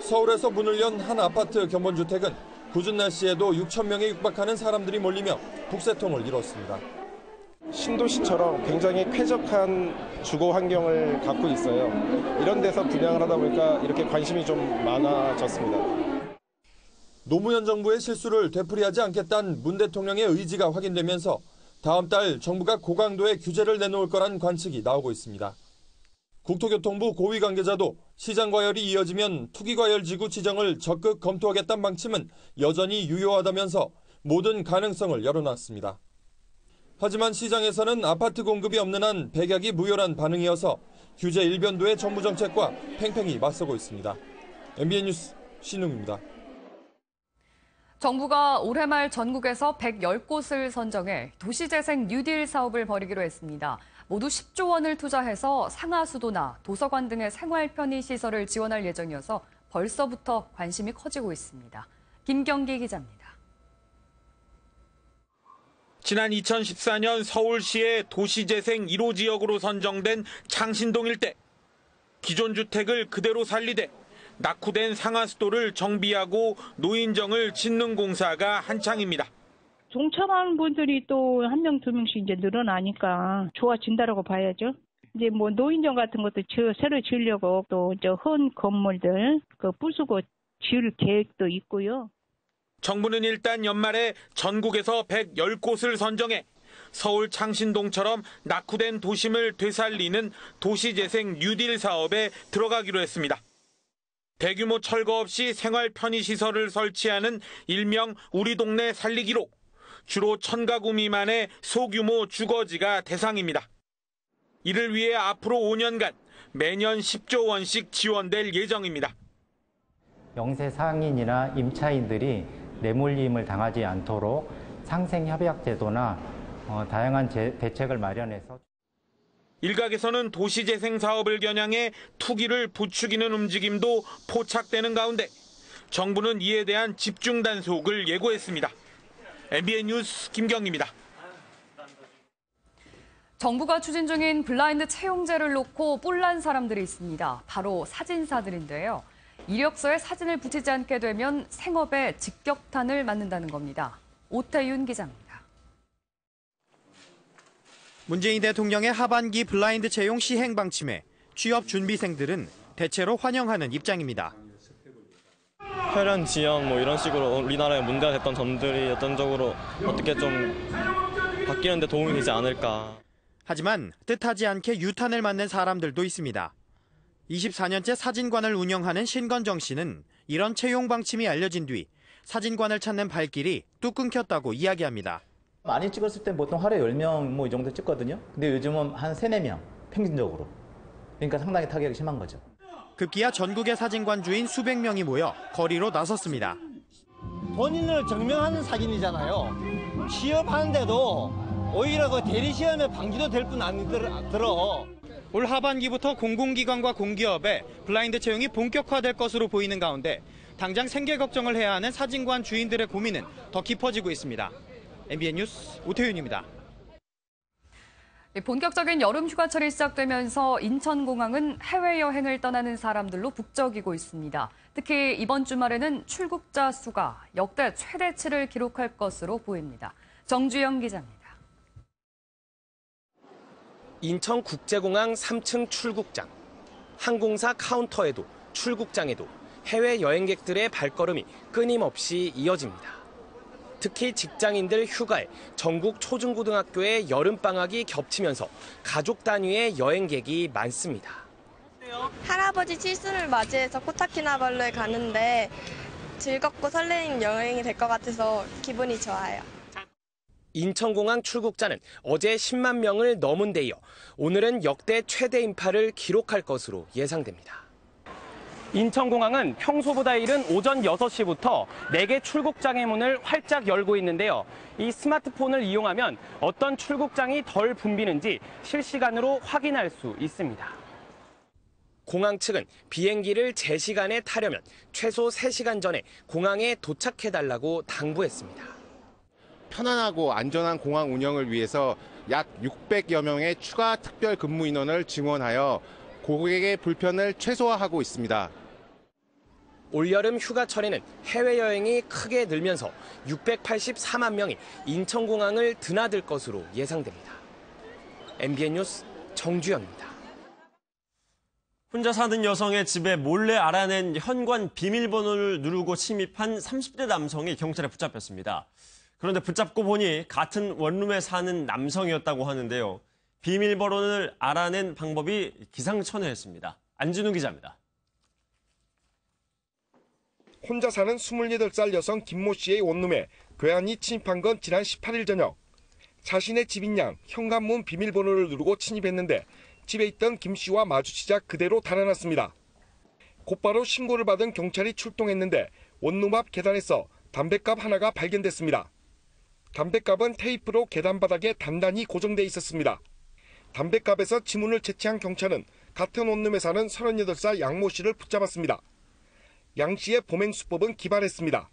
[SPEAKER 12] 서울에서 문을 연 한 아파트 견본주택은 궂은 날씨에도 6천 명에 육박하는 사람들이 몰리며 북새통을 이뤘습니다.
[SPEAKER 14] 신도시처럼 굉장히 쾌적한 주거 환경을 갖고 있어요. 이런 데서 분양을 하다 보니까 이렇게 관심이 좀 많아졌습니다.
[SPEAKER 12] 노무현 정부의 실수를 되풀이하지 않겠다는 문 대통령의 의지가 확인되면서 다음 달 정부가 고강도의 규제를 내놓을 거란 관측이 나오고 있습니다. 국토교통부 고위 관계자도 시장 과열이 이어지면 투기과열지구 지정을 적극 검토하겠다는 방침은 여전히 유효하다면서 모든 가능성을 열어놨습니다. 하지만 시장에서는 아파트 공급이 없는 한 백약이 무효란 반응이어서 규제 일변도의 정부 정책과 팽팽히 맞서고 있습니다. MBN 뉴스 신웅입니다.
[SPEAKER 2] 정부가 올해 말 전국에서 110곳을 선정해 도시재생 뉴딜 사업을 벌이기로 했습니다. 모두 10조 원을 투자해서 상하수도나 도서관 등의 생활 편의 시설을 지원할 예정이어서 벌써부터 관심이 커지고 있습니다. 김경기 기자입니다.
[SPEAKER 19] 지난 2014년 서울시의 도시재생 1호 지역으로 선정된 창신동 일대. 기존 주택을 그대로 살리되 낙후된 상하수도를 정비하고 노인정을 짓는 공사가 한창입니다.
[SPEAKER 15] 동참하는 분들이 또 한 명, 두 명씩 이제 늘어나니까 좋아진다라고 봐야죠. 이제 뭐 노인정 같은 것도 새로 지으려고 또 헌 건물들 부수고 지을 계획도 있고요.
[SPEAKER 19] 정부는 일단 연말에 전국에서 110곳을 선정해 서울 창신동처럼 낙후된 도심을 되살리는 도시재생 뉴딜 사업에 들어가기로 했습니다. 대규모 철거 없이 생활 편의시설을 설치하는 일명 우리 동네 살리기로 주로 1000가구 미만의 소규모 주거지가 대상입니다. 이를 위해 앞으로 5년간 매년 10조 원씩 지원될 예정입니다.
[SPEAKER 17] 영세 상인이나 임차인들이 내몰림을 당하지 않도록 상생협약제도나 다양한 대책을 마련해서
[SPEAKER 19] 일각에서는 도시재생 사업을 겨냥해 투기를 부추기는 움직임도 포착되는 가운데 정부는 이에 대한 집중 단속을 예고했습니다. MBN 뉴스 김경입니다.
[SPEAKER 2] 정부가 추진 중인 블라인드 채용제를 놓고 뿔난 사람들이 있습니다. 바로 사진사들인데요. 이력서에 사진을 붙이지 않게 되면 생업에 직격탄을 맞는다는 겁니다. 오태윤 기자입니다.
[SPEAKER 18] 문재인 대통령의 하반기 블라인드 채용 시행 방침에 취업 준비생들은 대체로 환영하는 입장입니다.
[SPEAKER 28] 혈연 지연 이런 식으로 우리나라에 문제가 됐던 점들이 어떤적으로 어떻게 좀 바뀌는 데 도움이 되지 않을까.
[SPEAKER 18] 하지만 뜻하지 않게 유탄을 맞는 사람들도 있습니다. 24년째 사진관을 운영하는 신건정 씨는 이런 채용 방침이 알려진 뒤 사진관을 찾는 발길이 뚝 끊겼다고 이야기합니다.
[SPEAKER 29] 많이 찍었을 땐 보통 하루에 10명 이 정도 찍거든요. 근데 요즘은 한 3, 4명 평균적으로. 그러니까 상당히 타격이 심한 거죠.
[SPEAKER 18] 급기야 전국의 사진관 주인 수백 명이 모여 거리로 나섰습니다.
[SPEAKER 30] 본인을 증명하는 사진이잖아요. 취업하는데도 오히려 그 대리 시험에 방지도 될 뿐 아니더러.
[SPEAKER 18] 올 하반기부터 공공기관과 공기업에 블라인드 채용이 본격화될 것으로 보이는 가운데 당장 생계 걱정을 해야 하는 사진관 주인들의 고민은 더 깊어지고 있습니다. MBN 뉴스 오태윤입니다.
[SPEAKER 2] 본격적인 여름 휴가철이 시작되면서 인천공항은 해외여행을 떠나는 사람들로 북적이고 있습니다. 특히 이번 주말에는 출국자 수가 역대 최대치를 기록할 것으로 보입니다. 정주영 기자입니다.
[SPEAKER 1] 인천국제공항 3층 출국장. 항공사 카운터에도 출국장에도 해외 여행객들의 발걸음이 끊임없이 이어집니다. 특히 직장인들 휴가에 전국 초중고등학교의 여름방학이 겹치면서 가족 단위의 여행객이 많습니다.
[SPEAKER 3] 할아버지 칠순을 맞이해서 코타키나발루에 가는데 즐겁고 설레는 여행이 될 것 같아서 기분이 좋아요.
[SPEAKER 1] 인천공항 출국자는 어제 10만 명을 넘은 데 이어 오늘은 역대 최대 인파를 기록할 것으로 예상됩니다. 인천공항은 평소보다 이른 오전 6시부터 4개 출국장의 문을 활짝 열고 있는데요. 이 스마트폰을 이용하면 어떤 출국장이 덜 붐비는지 실시간으로 확인할 수 있습니다. 공항 측은 비행기를 제 시간에 타려면 최소 3시간 전에 공항에 도착해달라고 당부했습니다.
[SPEAKER 4] 편안하고 안전한 공항 운영을 위해서 약 600여 명의 추가 특별 근무 인원을 증원하여 고객의 불편을 최소화하고 있습니다.
[SPEAKER 1] 올여름 휴가철에는 해외여행이 크게 늘면서 684만 명이 인천공항을 드나들 것으로 예상됩니다. MBN 뉴스 정주영입니다.
[SPEAKER 16] 혼자 사는 여성의 집에 몰래 알아낸 현관 비밀번호를 누르고 침입한 30대 남성이 경찰에 붙잡혔습니다. 그런데 붙잡고 보니 같은 원룸에 사는 남성이었다고 하는데요. 비밀번호를 알아낸 방법이 기상천외했습니다. 안진우 기자입니다.
[SPEAKER 20] 혼자 사는 28살 여성 김모 씨의 원룸에 괴한이 침입한 건 지난 18일 저녁. 자신의 집인 양 현관문 비밀번호를 누르고 침입했는데 집에 있던 김 씨와 마주치자 그대로 달아났습니다. 곧바로 신고를 받은 경찰이 출동했는데 원룸 앞 계단에서 담뱃갑 하나가 발견됐습니다. 담뱃갑은 테이프로 계단 바닥에 단단히 고정돼 있었습니다. 담뱃갑에서 지문을 채취한 경찰은 같은 원룸에 사는 38살 양모 씨를 붙잡았습니다. 양 씨의 범행 수법은 기발했습니다.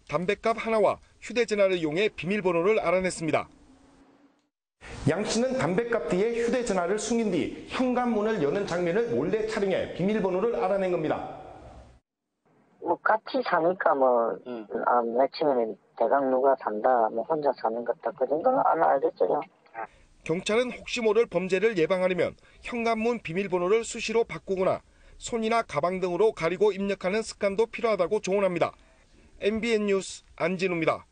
[SPEAKER 20] 담뱃갑 하나와 휴대전화를 이용해 비밀번호를 알아냈습니다.
[SPEAKER 4] 양 씨는 담뱃갑 뒤에 휴대전화를 숨긴 뒤 현관문을 여는 장면을 몰래 촬영해 비밀번호를 알아낸 겁니다.
[SPEAKER 7] 같이 사니까 며칠에 대강 누가 산다, 혼자 사는 것다, 그 정도는 알겠죠.
[SPEAKER 20] 경찰은 혹시 모를 범죄를 예방하려면 현관문 비밀번호를 수시로 바꾸거나 손이나 가방 등으로 가리고 입력하는 습관도 필요하다고 조언합니다. MBN 뉴스 안진우입니다.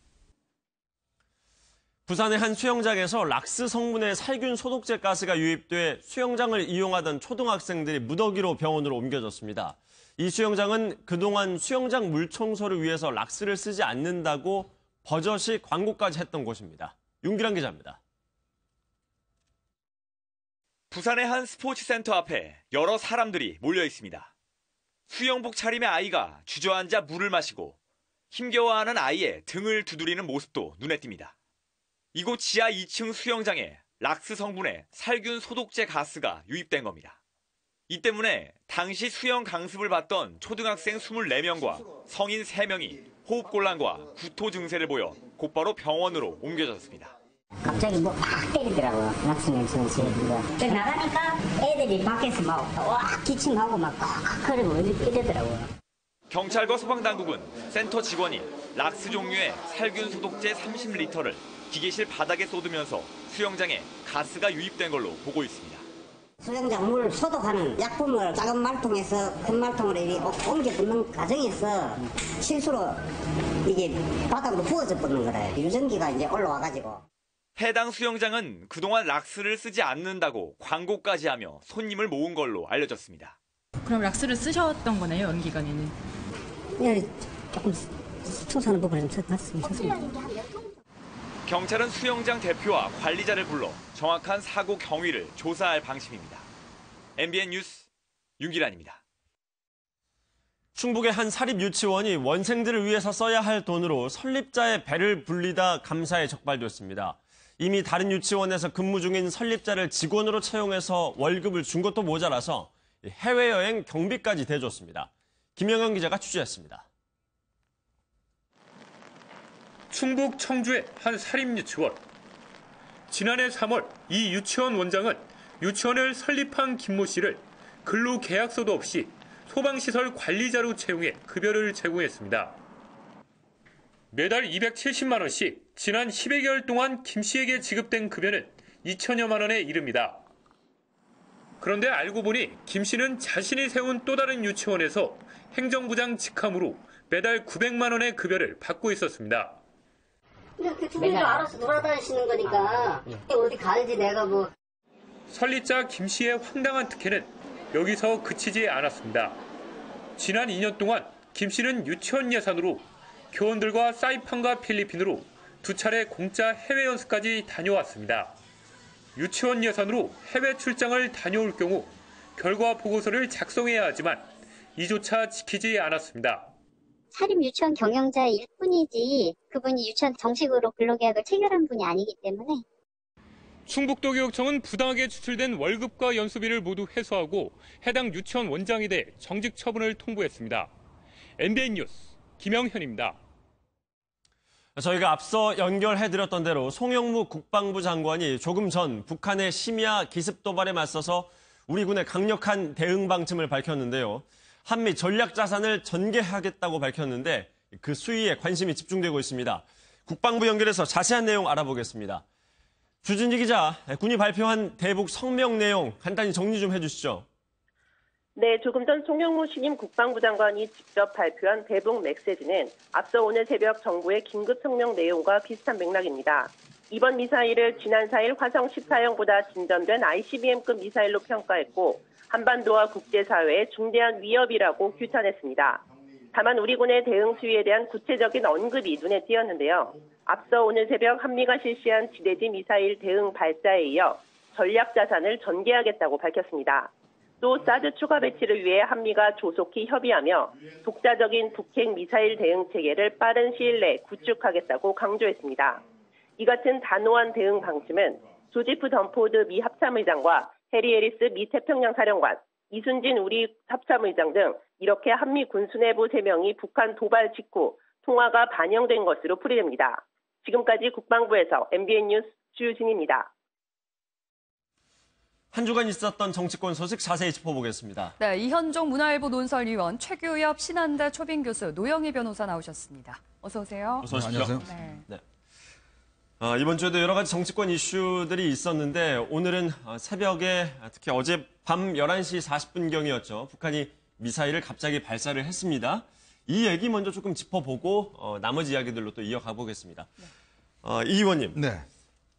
[SPEAKER 16] 부산의 한 수영장에서 락스 성분의 살균 소독제 가스가 유입돼 수영장을 이용하던 초등학생들이 무더기로 병원으로 옮겨졌습니다. 이 수영장은 그동안 수영장 물 청소를 위해서 락스를 쓰지 않는다고 버젓이 광고까지 했던 곳입니다. 윤기란 기자입니다.
[SPEAKER 21] 부산의 한 스포츠센터 앞에 여러 사람들이 몰려 있습니다. 수영복 차림의 아이가 주저앉아 물을 마시고 힘겨워하는 아이의 등을 두드리는 모습도 눈에 띕니다. 이곳 지하 2층 수영장에 락스 성분의 살균 소독제 가스가 유입된 겁니다. 이 때문에 당시 수영 강습을 받던 초등학생 24명과 성인 3명이 호흡곤란과 구토 증세를 보여 곧바로 병원으로 옮겨졌습니다.
[SPEAKER 7] 갑자기 막 때리더라고요. 락스 냄새는 나가니까 애들이 밖에서 막 기침하고 막 그리고 이러더라고요.
[SPEAKER 21] 경찰과 소방당국은 센터 직원이 락스 종류의 살균 소독제 30리터를 기계실 바닥에 쏟으면서 수영장에 가스가 유입된 걸로 보고 있습니다.
[SPEAKER 7] 수영장 물 소독하는 약품을 작은 말통에서 큰 말통으로 옮겨 붓는 과정에서 실수로 이게 바닥으로 부어져 붓는 거래요. 유전기가 이제 올라와가지고.
[SPEAKER 21] 해당 수영장은 그동안 락스를 쓰지 않는다고 광고까지 하며 손님을 모은 걸로 알려졌습니다.
[SPEAKER 23] 그럼 락스를 쓰셨던 거네요, 연기간에는?
[SPEAKER 7] 네, 조금 청소하는 부분을 좀 썼습니다.
[SPEAKER 21] 경찰은 수영장 대표와 관리자를 불러 정확한 사고 경위를 조사할 방침입니다. MBN 뉴스 윤기란입니다.
[SPEAKER 16] 충북의 한 사립유치원이 원생들을 위해서 써야 할 돈으로 설립자의 배를 불리다 감사에 적발됐습니다. 이미 다른 유치원에서 근무 중인 설립자를 직원으로 채용해서 월급을 준 것도 모자라서 해외여행 경비까지 대줬습니다. 김영현 기자가 취재했습니다.
[SPEAKER 24] 충북 청주의 한 사립유치원.
[SPEAKER 5] 지난해 3월 이 유치원 원장은 유치원을 설립한 김모 씨를 근로계약서도 없이 소방시설 관리자로 채용해 급여를 제공했습니다. 매달 270만 원씩 지난 10여개월 동안 김 씨에게 지급된 급여는 2천여만 원에 이릅니다. 그런데 알고 보니 김 씨는 자신이 세운 또 다른 유치원에서 행정부장 직함으로 매달 900만 원의 급여를 받고 있었습니다.
[SPEAKER 7] 근데 그 두 분도 알아서 돌아다니시는 거니까 어디 가는지 내가 뭐.
[SPEAKER 5] 설립자 김 씨의 황당한 특혜는 여기서 그치지 않았습니다. 지난 2년 동안 김 씨는 유치원 예산으로 교원들과 사이판과 필리핀으로 2차례 공짜 해외 연수까지 다녀왔습니다. 유치원 예산으로 해외 출장을 다녀올 경우 결과 보고서를 작성해야 하지만 이조차 지키지 않았습니다.
[SPEAKER 6] 사립 유치원 경영자일 뿐이지 그분이 유치원 정식으로 근로계약을 체결한 분이 아니기 때문에.
[SPEAKER 5] 충북도교육청은 부당하게 추출된 월급과 연수비를 모두 회수하고 해당 유치원 원장에 대해 정직 처분을 통보했습니다. MBN 뉴스 김영현입니다.
[SPEAKER 16] 저희가 앞서 연결해드렸던 대로 송영무 국방부 장관이 조금 전 북한의 심야 기습 도발에 맞서서 우리 군의 강력한 대응 방침을 밝혔는데요. 한미 전략 자산을 전개하겠다고 밝혔는데 그 수위에 관심이 집중되고 있습니다. 국방부 연결해서 자세한 내용 알아보겠습니다. 주진지 기자, 군이 발표한 대북 성명 내용 간단히 정리 좀 해주시죠.
[SPEAKER 8] 네, 조금 전 송영무 신임 국방부 장관이 직접 발표한 대북 메시지는 앞서 오늘 새벽 정부의 긴급 성명 내용과 비슷한 맥락입니다. 이번 미사일을 지난 4일 화성 14형보다 진전된 ICBM급 미사일로 평가했고 한반도와 국제사회의 중대한 위협이라고 규탄했습니다. 다만 우리 군의 대응 수위에 대한 구체적인 언급이 눈에 띄었는데요. 앞서 오늘 새벽 한미가 실시한 지대지 미사일 대응 발사에 이어 전략 자산을 전개하겠다고 밝혔습니다. 또 사드 추가 배치를 위해 한미가 조속히 협의하며 독자적인 북핵 미사일 대응 체계를 빠른 시일 내에 구축하겠다고 강조했습니다. 이 같은 단호한 대응 방침은 조지프 덤포드 미 합참의장과 해리 해리스 미 태평양 사령관, 이순진 우리 합참의장 등 이렇게 한미 군수내부 3명이 북한 도발 직후 통화가 반영된 것으로 풀이됩니다. 지금까지 국방부에서 MBN 뉴스 주유진입니다.
[SPEAKER 16] 한 주간 있었던 정치권 소식 자세히 짚어보겠습니다.
[SPEAKER 2] 네, 이현종 문화일보 논설위원, 최규엽 신한대 초빙 교수, 노영희 변호사 나오셨습니다. 어서 오세요.
[SPEAKER 16] 어서 오십시오.
[SPEAKER 9] 안녕하세요.
[SPEAKER 16] 네. 이번 주에도 여러 가지 정치권 이슈들이 있었는데 오늘은 새벽에 특히 어제 밤 11시 40분경이었죠. 북한이 미사일을 갑자기 발사를 했습니다. 이 얘기 먼저 조금 짚어보고 나머지 이야기들로 또 이어가 보겠습니다. 이 의원님.
[SPEAKER 9] 네.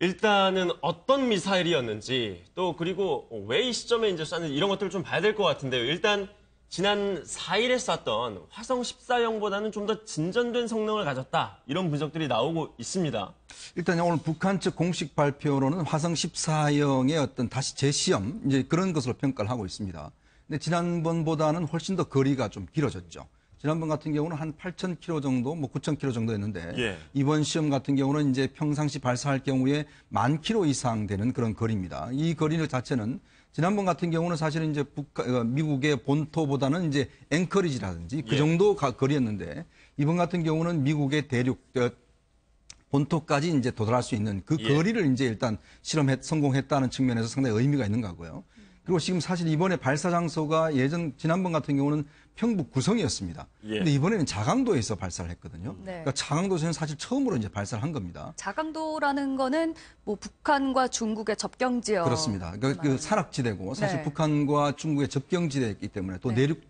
[SPEAKER 16] 일단은 어떤 미사일이었는지 또 그리고 왜 이 시점에 이제 쐈는지 이런 것들을 좀 봐야 될 것 같은데요. 일단 지난 4일에 쐈던 화성 14형보다는 좀 더 진전된 성능을 가졌다. 이런 분석들이 나오고 있습니다.
[SPEAKER 9] 일단 오늘 북한 측 공식 발표로는 화성 14형의 어떤 다시 재시험 이제 그런 것으로 평가를 하고 있습니다. 근데 지난번보다는 훨씬 더 거리가 좀 길어졌죠. 지난번 같은 경우는 한 8,000km 정도, 9,000km 정도였는데
[SPEAKER 16] 예.
[SPEAKER 9] 이번 시험 같은 경우는 이제 평상시 발사할 경우에 10,000km 이상 되는 그런 거리입니다. 이 거리 자체는 지난번 같은 경우는 사실은 이제 미국의 본토보다는 이제 앵커리지라든지 그 정도 거리였는데 이번 같은 경우는 미국의 대륙 본토까지 이제 도달할 수 있는 그 거리를 이제 일단 성공했다는 측면에서 상당히 의미가 있는 거고요. 그리고 지금 사실 이번에 발사 장소가 지난번 같은 경우는 평북 구성이었습니다. 근데 이번에는 자강도에서 발사를 했거든요.
[SPEAKER 2] 네.
[SPEAKER 9] 그러니까 자강도에서는 사실 처음으로 이제 발사를 한 겁니다.
[SPEAKER 2] 자강도라는 거는 뭐 북한과 중국의 접경 지역.
[SPEAKER 9] 그렇습니다. 그러니까 그 산악지대고 사실 북한과 중국의 접경지대이기 때문에 또 내륙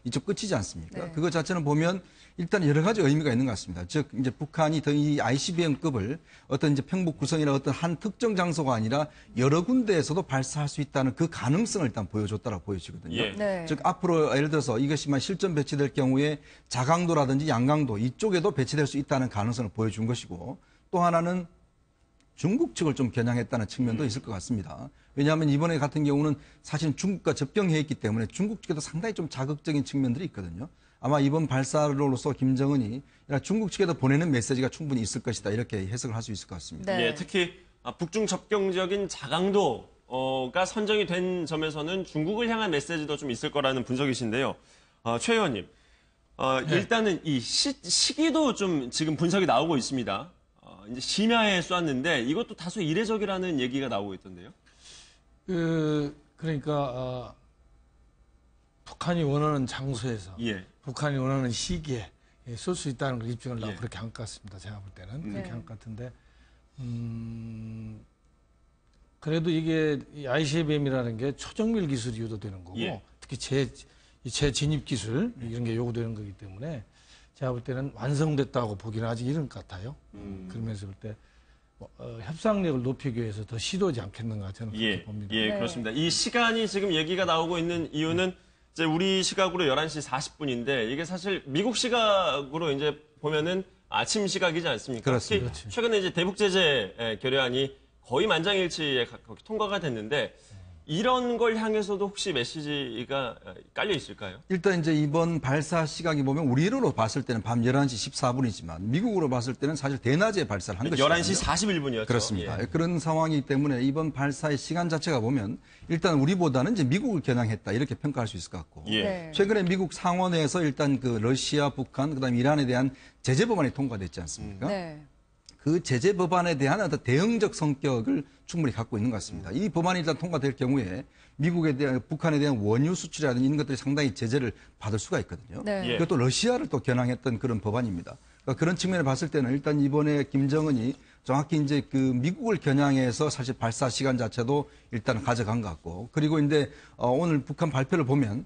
[SPEAKER 9] 이쪽 끝이지 않습니까?
[SPEAKER 2] 네.
[SPEAKER 9] 그거 자체는 보면 일단 여러 가지 의미가 있는 것 같습니다. 즉 이제 북한이 더 이 ICBM급을 어떤 이제 평북 구성이나 어떤 한 특정 장소가 아니라 여러 군데에서도 발사할 수 있다는 그 가능성을 일단 보여줬다라고 보여지거든요.
[SPEAKER 2] 네.
[SPEAKER 9] 즉 앞으로 예를 들어서 이것이만 실전 배치될 경우에 자강도라든지 양강도 이쪽에도 배치될 수 있다는 가능성을 보여준 것이고 또 하나는 중국 측을 좀 겨냥했다는 측면도 있을 것 같습니다. 왜냐하면 이번에 같은 경우는 사실 중국과 접경해 있기 때문에 중국 측에도 상당히 좀 자극적인 측면들이 있거든요. 아마 이번 발사로서 김정은이 중국 측에도 보내는 메시지가 충분히 있을 것이다. 이렇게 해석을 할 수 있을 것 같습니다.
[SPEAKER 2] 네.
[SPEAKER 16] 예, 특히 북중 접경 지역인 자강도가 선정이 된 점에서는 중국을 향한 메시지도 좀 있을 거라는 분석이신데요. 최 의원님, 일단은 이 시기도 좀 지금 분석이 나오고 있습니다. 이제 심야에 쐈는데 이것도 다소 이례적이라는 얘기가 나오고 있던데요.
[SPEAKER 10] 그러니까 북한이 원하는 장소에서 북한이 원하는 시기에 쏠 수 있다는 걸 입증을 하고 그렇게 한 것 같습니다. 제가 볼 때는 그렇게 한 것 같은데 그래도 이게 ICBM이라는 게 초정밀 기술이 요구되는 거고 특히 재진입 기술 이런 게 요구되는 거기 때문에 제가 볼 때는 완성됐다고 보기는 아직 이른 것 같아요. 그러면서 볼 때 협상력을 높이기 위해서 더 시도하지 않겠는가 저는 그렇게 봅니다.
[SPEAKER 16] 그렇습니다. 이 시간이 지금 얘기가 나오고 있는 이유는 이제 우리 시각으로 11시 40분인데 이게 사실 미국 시각으로 이제 보면은 아침 시각이지 않습니까?
[SPEAKER 10] 그렇습니다.
[SPEAKER 16] 특히 최근에 이제 대북 제재 결의안이 거의 만장일치에 통과가 됐는데 이런 걸 향해서도 혹시 메시지가 깔려 있을까요?
[SPEAKER 9] 일단 이제 이번 발사 시각이 보면 우리로 봤을 때는 밤 11시 14분이지만 미국으로 봤을 때는 사실 대낮에 발사를 한 것이거든요.
[SPEAKER 16] 11시 41분이었죠.
[SPEAKER 9] 그렇습니다. 그런 상황이기 때문에 이번 발사의 시간 자체가 보면 일단 우리보다는 이제 미국을 겨냥했다 이렇게 평가할 수 있을 것 같고 최근에 미국 상원에서 일단 그 러시아, 북한, 그다음에 이란에 대한 제재 법안이 통과됐지 않습니까? 그 제재 법안에 대한 어떤 대응적 성격을 충분히 갖고 있는 것 같습니다. 이 법안이 일단 통과될 경우에 미국에 대한 북한에 대한 원유 수출이라든지 이런 것들이 상당히 제재를 받을 수가 있거든요. 그것도 러시아를 또 겨냥했던 그런 법안입니다. 그러니까 그런 측면을 봤을 때는 일단 이번에 김정은이 정확히 이제 그 미국을 겨냥해서 사실 발사 시간 자체도 일단 가져간 것 같고 그리고 이제 오늘 북한 발표를 보면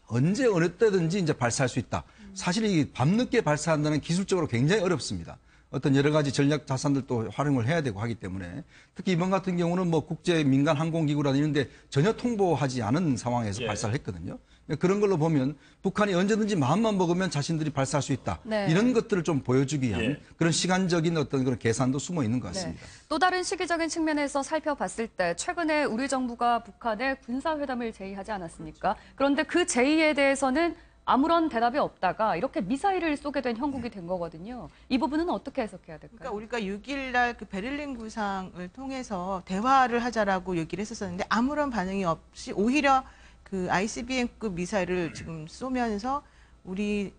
[SPEAKER 9] 언제 어느 때든지 이제 발사할 수 있다. 사실 이 밤늦게 발사한다는 기술적으로 굉장히 어렵습니다. 어떤 여러 가지 전략 자산들도 활용을 해야 되고 하기 때문에 특히 이번 같은 경우는 뭐 국제 민간 항공기구라든지 이런 데 전혀 통보하지 않은 상황에서 발사를 했거든요. 그런 걸로 보면 북한이 언제든지 마음만 먹으면 자신들이 발사할 수 있다. 이런 것들을 좀 보여주기 위한 그런 시간적인 어떤 그런 계산도 숨어 있는 것 같습니다.
[SPEAKER 2] 또 다른 시기적인 측면에서 살펴봤을 때 최근에 우리 정부가 북한에 군사회담을 제의하지 않았습니까? 그런데 그 제의에 대해서는 아무런 대답이 없다가 이렇게 미사일을 쏘게 된 형국이 된 거거든요. 이 부분은 어떻게 해석해야 될까요?
[SPEAKER 11] 그러니까 우리가 6일 날 그 베를린 구상을 통해서 대화를 하자라고 얘기를 했었는데 아무런 반응이 없이 오히려 그 ICBM급 미사일을 지금 쏘면서 우리의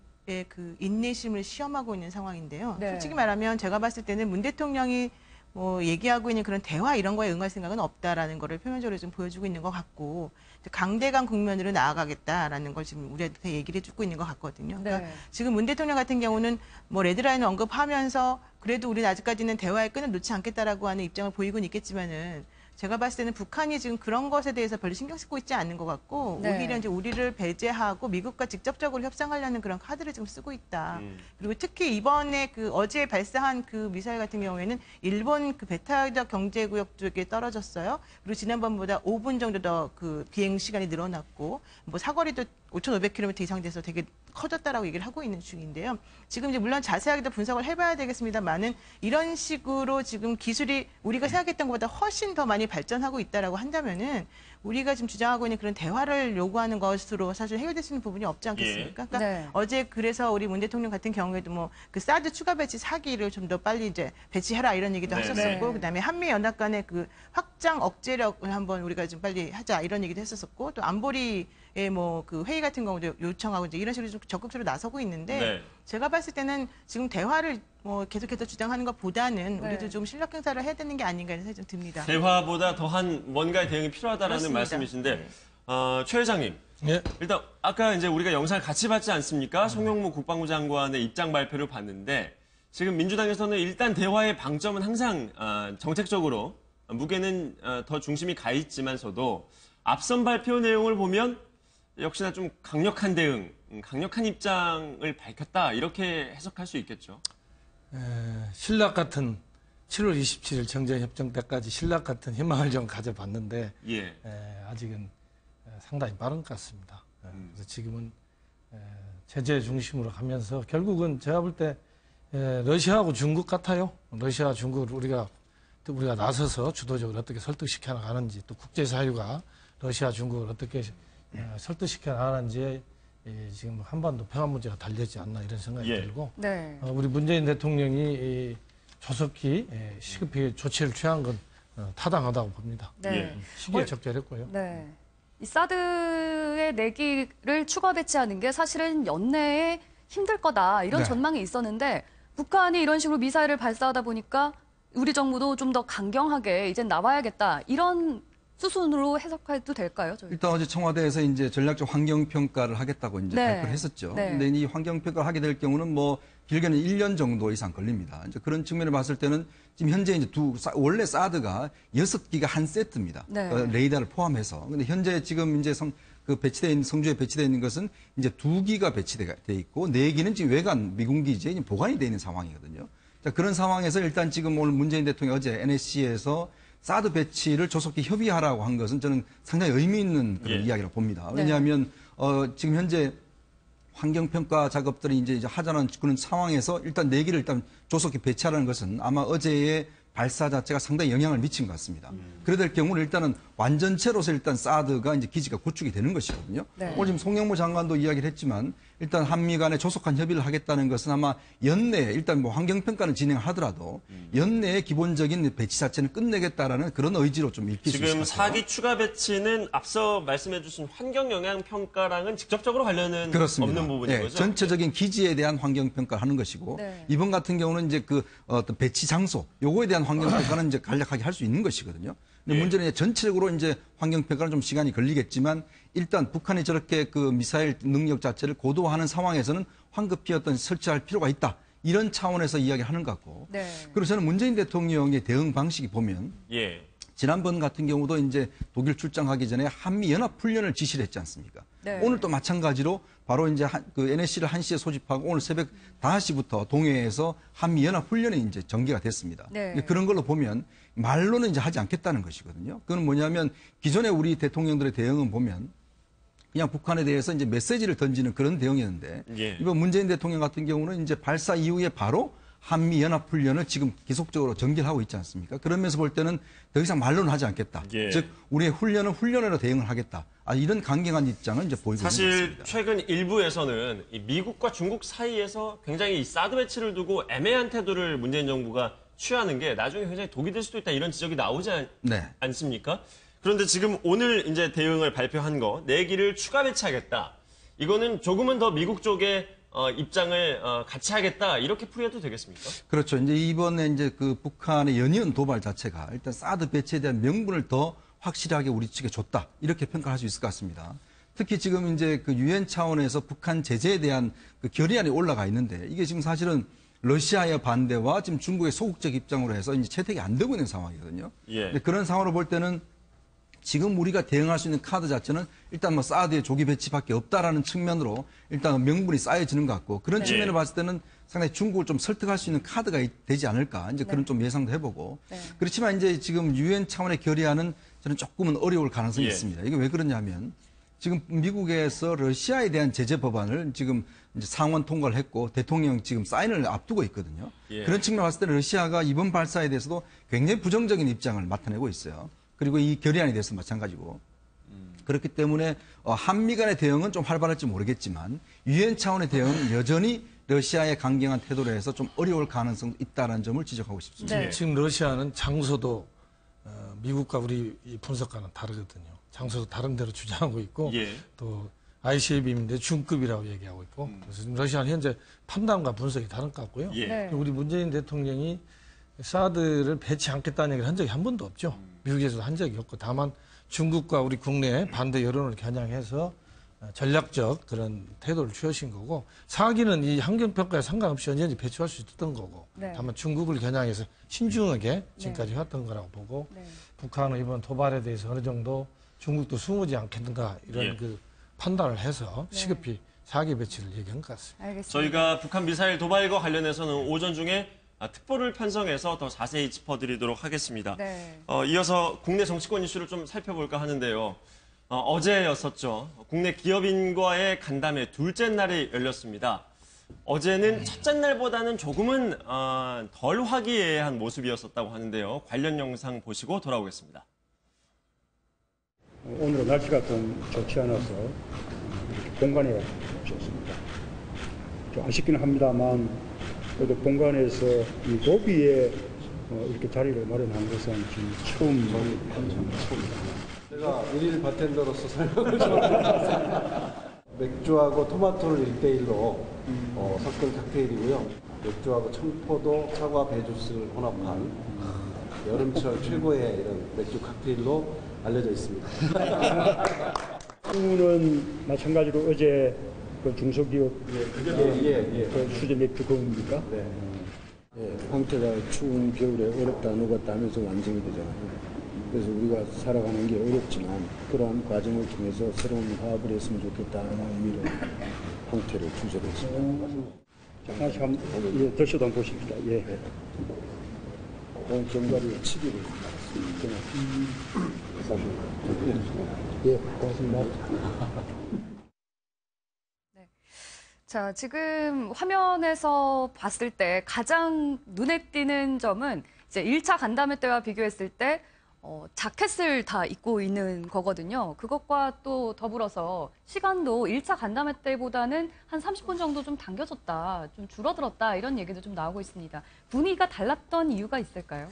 [SPEAKER 11] 그 인내심을 시험하고 있는 상황인데요. 솔직히 말하면 제가 봤을 때는 문 대통령이 뭐 얘기하고 있는 그런 대화 이런 거에 응할 생각은 없다라는 거를 표면적으로 좀 보여주고 있는 것 같고 강대강 국면으로 나아가겠다라는 걸 지금 우리한테 얘기를 해주고 있는 것 같거든요. 그러니까 지금 문 대통령 같은 경우는 뭐 레드라인을 언급하면서 그래도 우리는 아직까지는 대화의 끈을 놓지 않겠다라고 하는 입장을 보이고는 있겠지만은 제가 봤을 때는 북한이 지금 그런 것에 대해서 별로 신경 쓰고 있지 않는 것 같고 오히려 이제 우리를 배제하고 미국과 직접적으로 협상하려는 그런 카드를 지금 쓰고 있다. 그리고 특히 이번에 그 어제 발사한 그 미사일 같은 경우에는 일본 그 배타적 경제구역 쪽에 떨어졌어요. 그리고 지난번보다 5분 정도 더 그 비행 시간이 늘어났고 뭐 사거리도 5,500km 이상 돼서 되게 커졌다라고 얘기를 하고 있는 중인데요. 지금 이제 물론 자세하게 더 분석을 해봐야 되겠습니다만은 이런 식으로 지금 기술이 우리가 생각했던 것보다 훨씬 더 많이 발전하고 있다라고 한다면은 우리가 지금 주장하고 있는 그런 대화를 요구하는 것으로 사실 해결될 수 있는 부분이 없지 않겠습니까? 그러니까 어제 그래서 우리 문 대통령 같은 경우에도 뭐 그 사드 추가 배치 4기를 좀 더 빨리 이제 배치해라 이런 얘기도 하셨었고 그다음에 한미 연합 간의 그 확장 억제력을 한번 우리가 좀 빨리 하자 이런 얘기도 했었었고 또 안보리 뭐 그 회의 같은 경우도 요청하고 이제 이런 식으로 좀 적극적으로 나서고 있는데 제가 봤을 때는 지금 대화를 뭐 계속해서 주장하는 것보다는 우리도 좀 실력 행사를 해야 되는 게 아닌가 이런 생각이 좀 듭니다.
[SPEAKER 16] 대화보다 더한 뭔가의 대응이 필요하다라는 말씀이신데 최 회장님. 일단 아까 이제 우리가 영상을 같이 봤지 않습니까? 송영무 국방부 장관의 입장 발표를 봤는데 지금 민주당에서는 일단 대화의 방점은 항상 정책적으로 무게는 더 중심이 가 있지만서도 앞선 발표 내용을 보면 역시나 좀 강력한 대응, 강력한 입장을 밝혔다 이렇게 해석할 수 있겠죠.
[SPEAKER 10] 신락 같은 7월 27일 정전협정 때까지 신락 같은 희망을 좀 가져봤는데 아직은 상당히 빠른 것 같습니다. 그래서 지금은 제재 중심으로 가면서 결국은 제가 볼 때 러시아하고 중국 같아요. 러시아, 중국을 우리가 나서서 주도적으로 어떻게 설득시켜 나가는지 또 국제사회가 러시아, 중국을 어떻게 설득시켜 나가는지에 지금 한반도 평화 문제가 달려있지 않나 이런 생각이 들고 우리 문재인 대통령이 조속히 시급히 조치를 취한 건 타당하다고 봅니다. 시기에 적절했고요.
[SPEAKER 2] 이 사드의 내기를 추가 배치하는 게 사실은 연내에 힘들 거다 이런 전망이 있었는데 북한이 이런 식으로 미사일을 발사하다 보니까 우리 정부도 좀 더 강경하게 이제 나와야겠다. 이런 수순으로 해석해도 될까요? 저희?
[SPEAKER 9] 일단 어제 청와대에서 이제 전략적 환경 평가를 하겠다고 이제
[SPEAKER 2] 네.
[SPEAKER 9] 발표를 했었죠.
[SPEAKER 2] 네.
[SPEAKER 9] 근데 이 환경 평가를 하게 될 경우는 뭐 길게는 1년 정도 이상 걸립니다. 이제 그런 측면을 봤을 때는 지금 현재 이제 원래 사드가 6기가 한 세트입니다.
[SPEAKER 2] 네.
[SPEAKER 9] 레이더를 포함해서. 근데 현재 지금 이제 배치되어 있는 성주에 배치되어 있는 것은 이제 2기가 배치되어 있고 4기는 지금 외관 미군 기지에 보관이 되어 있는 상황이거든요. 자, 그런 상황에서 일단 지금 오늘 문재인 대통령이 어제 NSC에서 사드 배치를 조속히 협의하라고 한 것은 저는 상당히 의미 있는 그런 이야기라고 봅니다. 왜냐하면 지금 현재 환경평가 작업들이 이제 하자는 그런 상황에서 일단 4기를 일단 조속히 배치하라는 것은 아마 어제의 발사 자체가 상당히 영향을 미친 것 같습니다. 그래 될 경우는 일단은 완전체로서 일단 사드가 이제 기지가 구축이 되는 것이거든요.
[SPEAKER 2] 네.
[SPEAKER 9] 오늘 지금 송영무 장관도 이야기를 했지만 일단 한미 간에 조속한 협의를 하겠다는 것은 아마 연내에 일단 뭐 환경평가는 진행하더라도 연내에 기본적인 배치 자체는 끝내겠다라는 그런 의지로 좀 읽힐 수 있을
[SPEAKER 16] 지금
[SPEAKER 9] 것 같아요.
[SPEAKER 16] 4기 추가 배치는 앞서 말씀해 주신 환경 영향 평가랑은 직접적으로 관련은
[SPEAKER 9] 그렇습니다.
[SPEAKER 16] 없는 부분인
[SPEAKER 9] 네,
[SPEAKER 16] 거죠?
[SPEAKER 9] 전체적인 기지에 대한 환경 평가를 하는 것이고
[SPEAKER 2] 네.
[SPEAKER 9] 이번 같은 경우는 이제 그 어떤 배치 장소 요거에 대한 환경 평가는 이제 간략하게 할 수 있는 것이거든요. 근데 문제는 이제 전체적으로 이제 환경 평가는 좀 시간이 걸리겠지만 일단 북한이 저렇게 그 미사일 능력 자체를 고도화하는 상황에서는 황급히 어떤 설치할 필요가 있다. 이런 차원에서 이야기하는 것 같고.
[SPEAKER 2] 네.
[SPEAKER 9] 그리고 저는 문재인 대통령의 대응 방식이 보면
[SPEAKER 16] 예.
[SPEAKER 9] 지난번 같은 경우도 이제 독일 출장하기 전에 한미 연합 훈련을 지시를 했지 않습니까?
[SPEAKER 2] 네.
[SPEAKER 9] 오늘 또 마찬가지로 바로 이제 그 NSC를 1시에 소집하고 오늘 새벽 5시부터 동해에서 한미 연합 훈련이 이제 전개가 됐습니다.
[SPEAKER 2] 네.
[SPEAKER 9] 그런 걸로 보면 말로는 이제 하지 않겠다는 것이거든요. 그건 뭐냐면 기존의 우리 대통령들의 대응은 보면 그냥 북한에 대해서 이제 메시지를 던지는 그런 대응이었는데
[SPEAKER 16] 예.
[SPEAKER 9] 이번 문재인 대통령 같은 경우는 이제 발사 이후에 바로 한미 연합 훈련을 지금 계속적으로 전개하고 있지 않습니까? 그러면서 볼 때는 더 이상 말로는 하지 않겠다.
[SPEAKER 16] 예.
[SPEAKER 9] 즉 우리의 훈련은 훈련으로 대응을 하겠다. 이런 강경한 입장을 이제 보이고 있는 것
[SPEAKER 16] 사실
[SPEAKER 9] 같습니다.
[SPEAKER 16] 최근 일부에서는 이 미국과 중국 사이에서 굉장히 이 사드 배치를 두고 애매한 태도를 문재인 정부가 취하는 게 나중에 굉장히 독이 될 수도 있다 이런 지적이 나오지 않습니까? 그런데 지금 오늘 이제 대응을 발표한 거 4기를 추가 배치하겠다. 이거는 조금은 더 미국 쪽에 입장을 같이 하겠다 이렇게 풀이해도 되겠습니까?
[SPEAKER 9] 그렇죠. 이제 이번에 이제 그 북한의 연이은 도발 자체가 일단 사드 배치에 대한 명분을 더 확실하게 우리 측에 줬다 이렇게 평가할 수 있을 것 같습니다. 특히 지금 이제 그 유엔 차원에서 북한 제재에 대한 그 결의안이 올라가 있는데 이게 지금 사실은 러시아의 반대와 지금 중국의 소극적 입장으로 해서 이제 채택이 안 되고 있는 상황이거든요.
[SPEAKER 16] 예.
[SPEAKER 9] 근데 그런 상황으로 볼 때는 지금 우리가 대응할 수 있는 카드 자체는 일단 뭐 사드의 조기 배치밖에 없다라는 측면으로 일단 명분이 쌓여지는 것 같고 그런
[SPEAKER 16] 네.
[SPEAKER 9] 측면을 봤을 때는 상당히 중국을 좀 설득할 수 있는 카드가 되지 않을까 이제 그런 좀 예상도 해보고 그렇지만 이제 지금 유엔 차원의 결의안은 저는 조금은 어려울 가능성이 있습니다. 이게 왜 그러냐면 지금 미국에서 러시아에 대한 제재 법안을 지금 이제 상원 통과를 했고 대통령 지금 사인을 앞두고 있거든요. 그런 측면을 봤을 때는 러시아가 이번 발사에 대해서도 굉장히 부정적인 입장을 나타내고 있어요. 그리고 이 결의안에 대해서 마찬가지고. 그렇기 때문에 한미 간의 대응은 좀 활발할지 모르겠지만 유엔 차원의 대응은 여전히 러시아의 강경한 태도로 해서 좀 어려울 가능성이 있다는 점을 지적하고 싶습니다.
[SPEAKER 10] 네. 지금 러시아는 장소도 미국과 우리 이 분석과는 다르거든요. 장소도 다른 데로 주장하고 있고 또 ICBM인데 중급이라고 얘기하고 있고 그래서 지금 러시아는 현재 판단과 분석이 다른 것 같고요. 우리 문재인 대통령이 사드를 배치 않겠다는 얘기를 한 적이 한 번도 없죠. 미국에서도 한 적이 없고 다만 중국과 우리 국내 반대 여론을 겨냥해서 전략적 그런 태도를 취하신 거고 4기는 이 환경평가에 상관없이 언제든지 배치할 수 있었던 거고 다만 중국을 겨냥해서 신중하게 지금까지 해왔던 거라고 보고 북한은 이번 도발에 대해서 어느 정도 중국도 숨지 않겠는가 이런 그 판단을 해서 시급히 4기 배치를 얘기한 것 같습니다.
[SPEAKER 2] 알겠습니다.
[SPEAKER 16] 저희가 북한 미사일 도발과 관련해서는 오전 중에 특보를 편성해서 더 자세히 짚어드리도록 하겠습니다. 이어서 국내 정치권 이슈를 좀 살펴볼까 하는데요. 어제였었죠. 국내 기업인과의 간담회 둘째 날이 열렸습니다. 어제는 첫째 날보다는 조금은 덜 화기애애한 모습이었었다고 하는데요. 관련 영상 보시고 돌아오겠습니다.
[SPEAKER 12] 오늘은 날씨가 좀 좋지 않아서 본관에 오셨습니다. 좀 아쉽기는 합니다만 그래도 본관에서 이 로비에 이렇게 자리를 마련한 것은 지금 처음입니다.
[SPEAKER 13] 제가 일일 바텐더로서 설명을 좀 맥주하고 토마토를 1대1로 섞은 칵테일이고요. 맥주하고 청포도, 사과, 배주스를 혼합한 여름철 최고의 이런 맥주 칵테일로 알려져 있습니다.
[SPEAKER 12] 는 마찬가지로 어제 그 중소기업 그 수제 맥주 그겁니까?
[SPEAKER 13] 네.
[SPEAKER 14] 예, 황태가 추운 겨울에 어렵다 녹았다 하면서 완성이 되잖아요. 그래서 우리가 살아가는 게 어렵지만 그러한 과정을 통해서 새로운 화합을 했으면 좋겠다는 의미로 황태를 주제로 했습니다.
[SPEAKER 12] 하나씩 한번 드셔도 한번 보십시다. 예.
[SPEAKER 14] 오늘 정갈이 7일을 예, 고맙습니다.
[SPEAKER 2] 자, 지금 화면에서 봤을 때 가장 눈에 띄는 점은 이제 1차 간담회 때와 비교했을 때 자켓을 다 입고 있는 거거든요. 그것과 또 더불어서 시간도 1차 간담회 때보다는 한 30분 정도 좀 당겨졌다, 좀 줄어들었다 이런 얘기도 좀 나오고 있습니다. 분위기가 달랐던 이유가 있을까요?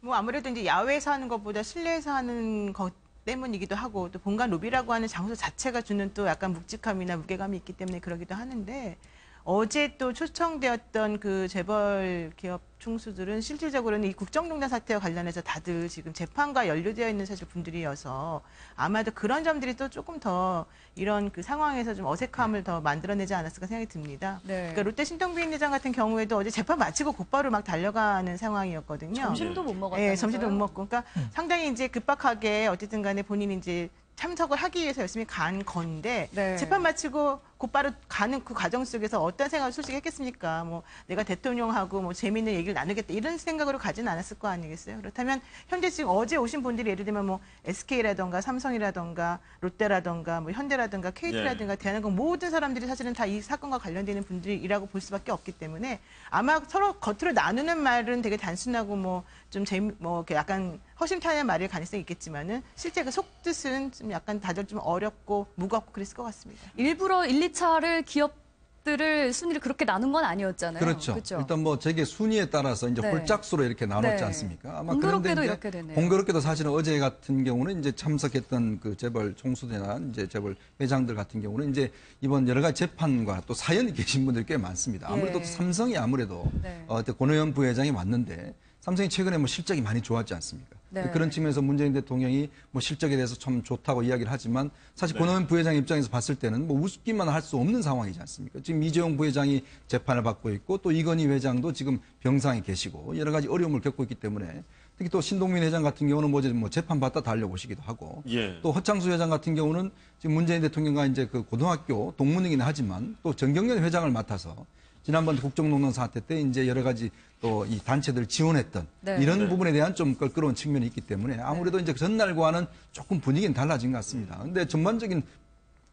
[SPEAKER 11] 뭐 아무래도 이제 야외에서 하는 것보다 실내에서 하는 것 때문이기도 하고 또 본관 로비라고 하는 장소 자체가 주는 또 약간 묵직함이나 무게감이 있기 때문에 그러기도 하는데 어제 또 초청되었던 그 재벌 기업 총수들은 실질적으로는 이 국정농단 사태와 관련해서 다들 지금 재판과 연루되어 있는 사실 분들이어서 아마도 그런 점들이 또 조금 더 이런 그 상황에서 좀 어색함을 더 만들어내지 않았을까 생각이 듭니다.
[SPEAKER 2] 네.
[SPEAKER 11] 그러니까 롯데 신동빈 회장 같은 경우에도 어제 재판 마치고 곧바로 막 달려가는 상황이었거든요.
[SPEAKER 2] 점심도 못 먹었다면서요?
[SPEAKER 11] 네, 점심도 못 먹고. 그러니까 상당히 이제 급박하게 어쨌든 간에 본인이 이제 참석을 하기 위해서 열심히 간 건데
[SPEAKER 2] 네.
[SPEAKER 11] 재판 마치고 곧바로 가는 그 과정 속에서 어떤 생각을 솔직히 했겠습니까? 뭐 내가 대통령하고 뭐 재미있는 얘기를 나누겠다 이런 생각으로 가지는 않았을 거 아니겠어요? 그렇다면 현재 지금 어제 오신 분들이 예를 들면 뭐 SK라던가 삼성이라던가 롯데라던가 뭐 현대라던가 KT라던가 대한항공 모든 사람들이 사실은 다 이 사건과 관련되는 분들이라고 볼 수밖에 없기 때문에 아마 서로 겉으로 나누는 말은 되게 단순하고 뭐 좀 뭐 약간 허심탄회한 말일 가능성이 있겠지만은 실제 그 속뜻은 좀 약간 다들 좀 어렵고 무겁고 그랬을 것 같습니다.
[SPEAKER 2] 일부러 1, 2차를 기업들을 순위를 그렇게 나눈 건 아니었잖아요.
[SPEAKER 9] 그렇죠. 일단 뭐 재계 순위에 따라서 이제
[SPEAKER 2] 네.
[SPEAKER 9] 홀짝수로 이렇게 나눴지
[SPEAKER 2] 네.
[SPEAKER 9] 않습니까? 아마
[SPEAKER 2] 공교롭게도
[SPEAKER 9] 그런데
[SPEAKER 2] 이렇게 됐네요.
[SPEAKER 9] 공교롭게도 사실은 어제 같은 경우는 이제 참석했던 그 재벌 총수들이나 이제 재벌 회장들 같은 경우는 이제 이번 여러 가지 재판과 또 사연이 계신 분들이 꽤 많습니다. 아무래도
[SPEAKER 2] 예.
[SPEAKER 9] 삼성이 아무래도
[SPEAKER 2] 네.
[SPEAKER 9] 권오현 부회장이 왔는데 삼성이 최근에 뭐 실적이 많이 좋았지 않습니까?
[SPEAKER 2] 네.
[SPEAKER 9] 그런 측면에서 문재인 대통령이 뭐 실적에 대해서 참 좋다고 이야기를 하지만 사실
[SPEAKER 16] 네.
[SPEAKER 9] 권오현 부회장 입장에서 봤을 때는 뭐 우습기만 할 수 없는 상황이지 않습니까? 지금 이재용 부회장이 재판을 받고 있고 또 이건희 회장도 지금 병상에 계시고 여러 가지 어려움을 겪고 있기 때문에 특히 또 신동민 회장 같은 경우는 뭐 재판 받다 달려오시기도 하고
[SPEAKER 16] 예.
[SPEAKER 9] 또 허창수 회장 같은 경우는 지금 문재인 대통령과 이제 그 고등학교 동문이긴 하지만 또 정경련 회장을 맡아서 지난번 국정농단 사태 때 이제 여러 가지 또 이 단체들 지원했던
[SPEAKER 2] 네.
[SPEAKER 9] 이런
[SPEAKER 2] 네.
[SPEAKER 9] 부분에 대한 좀 껄끄러운 측면이 있기 때문에 아무래도 이제 전날과는 조금 분위기는 달라진 것 같습니다. 근데 전반적인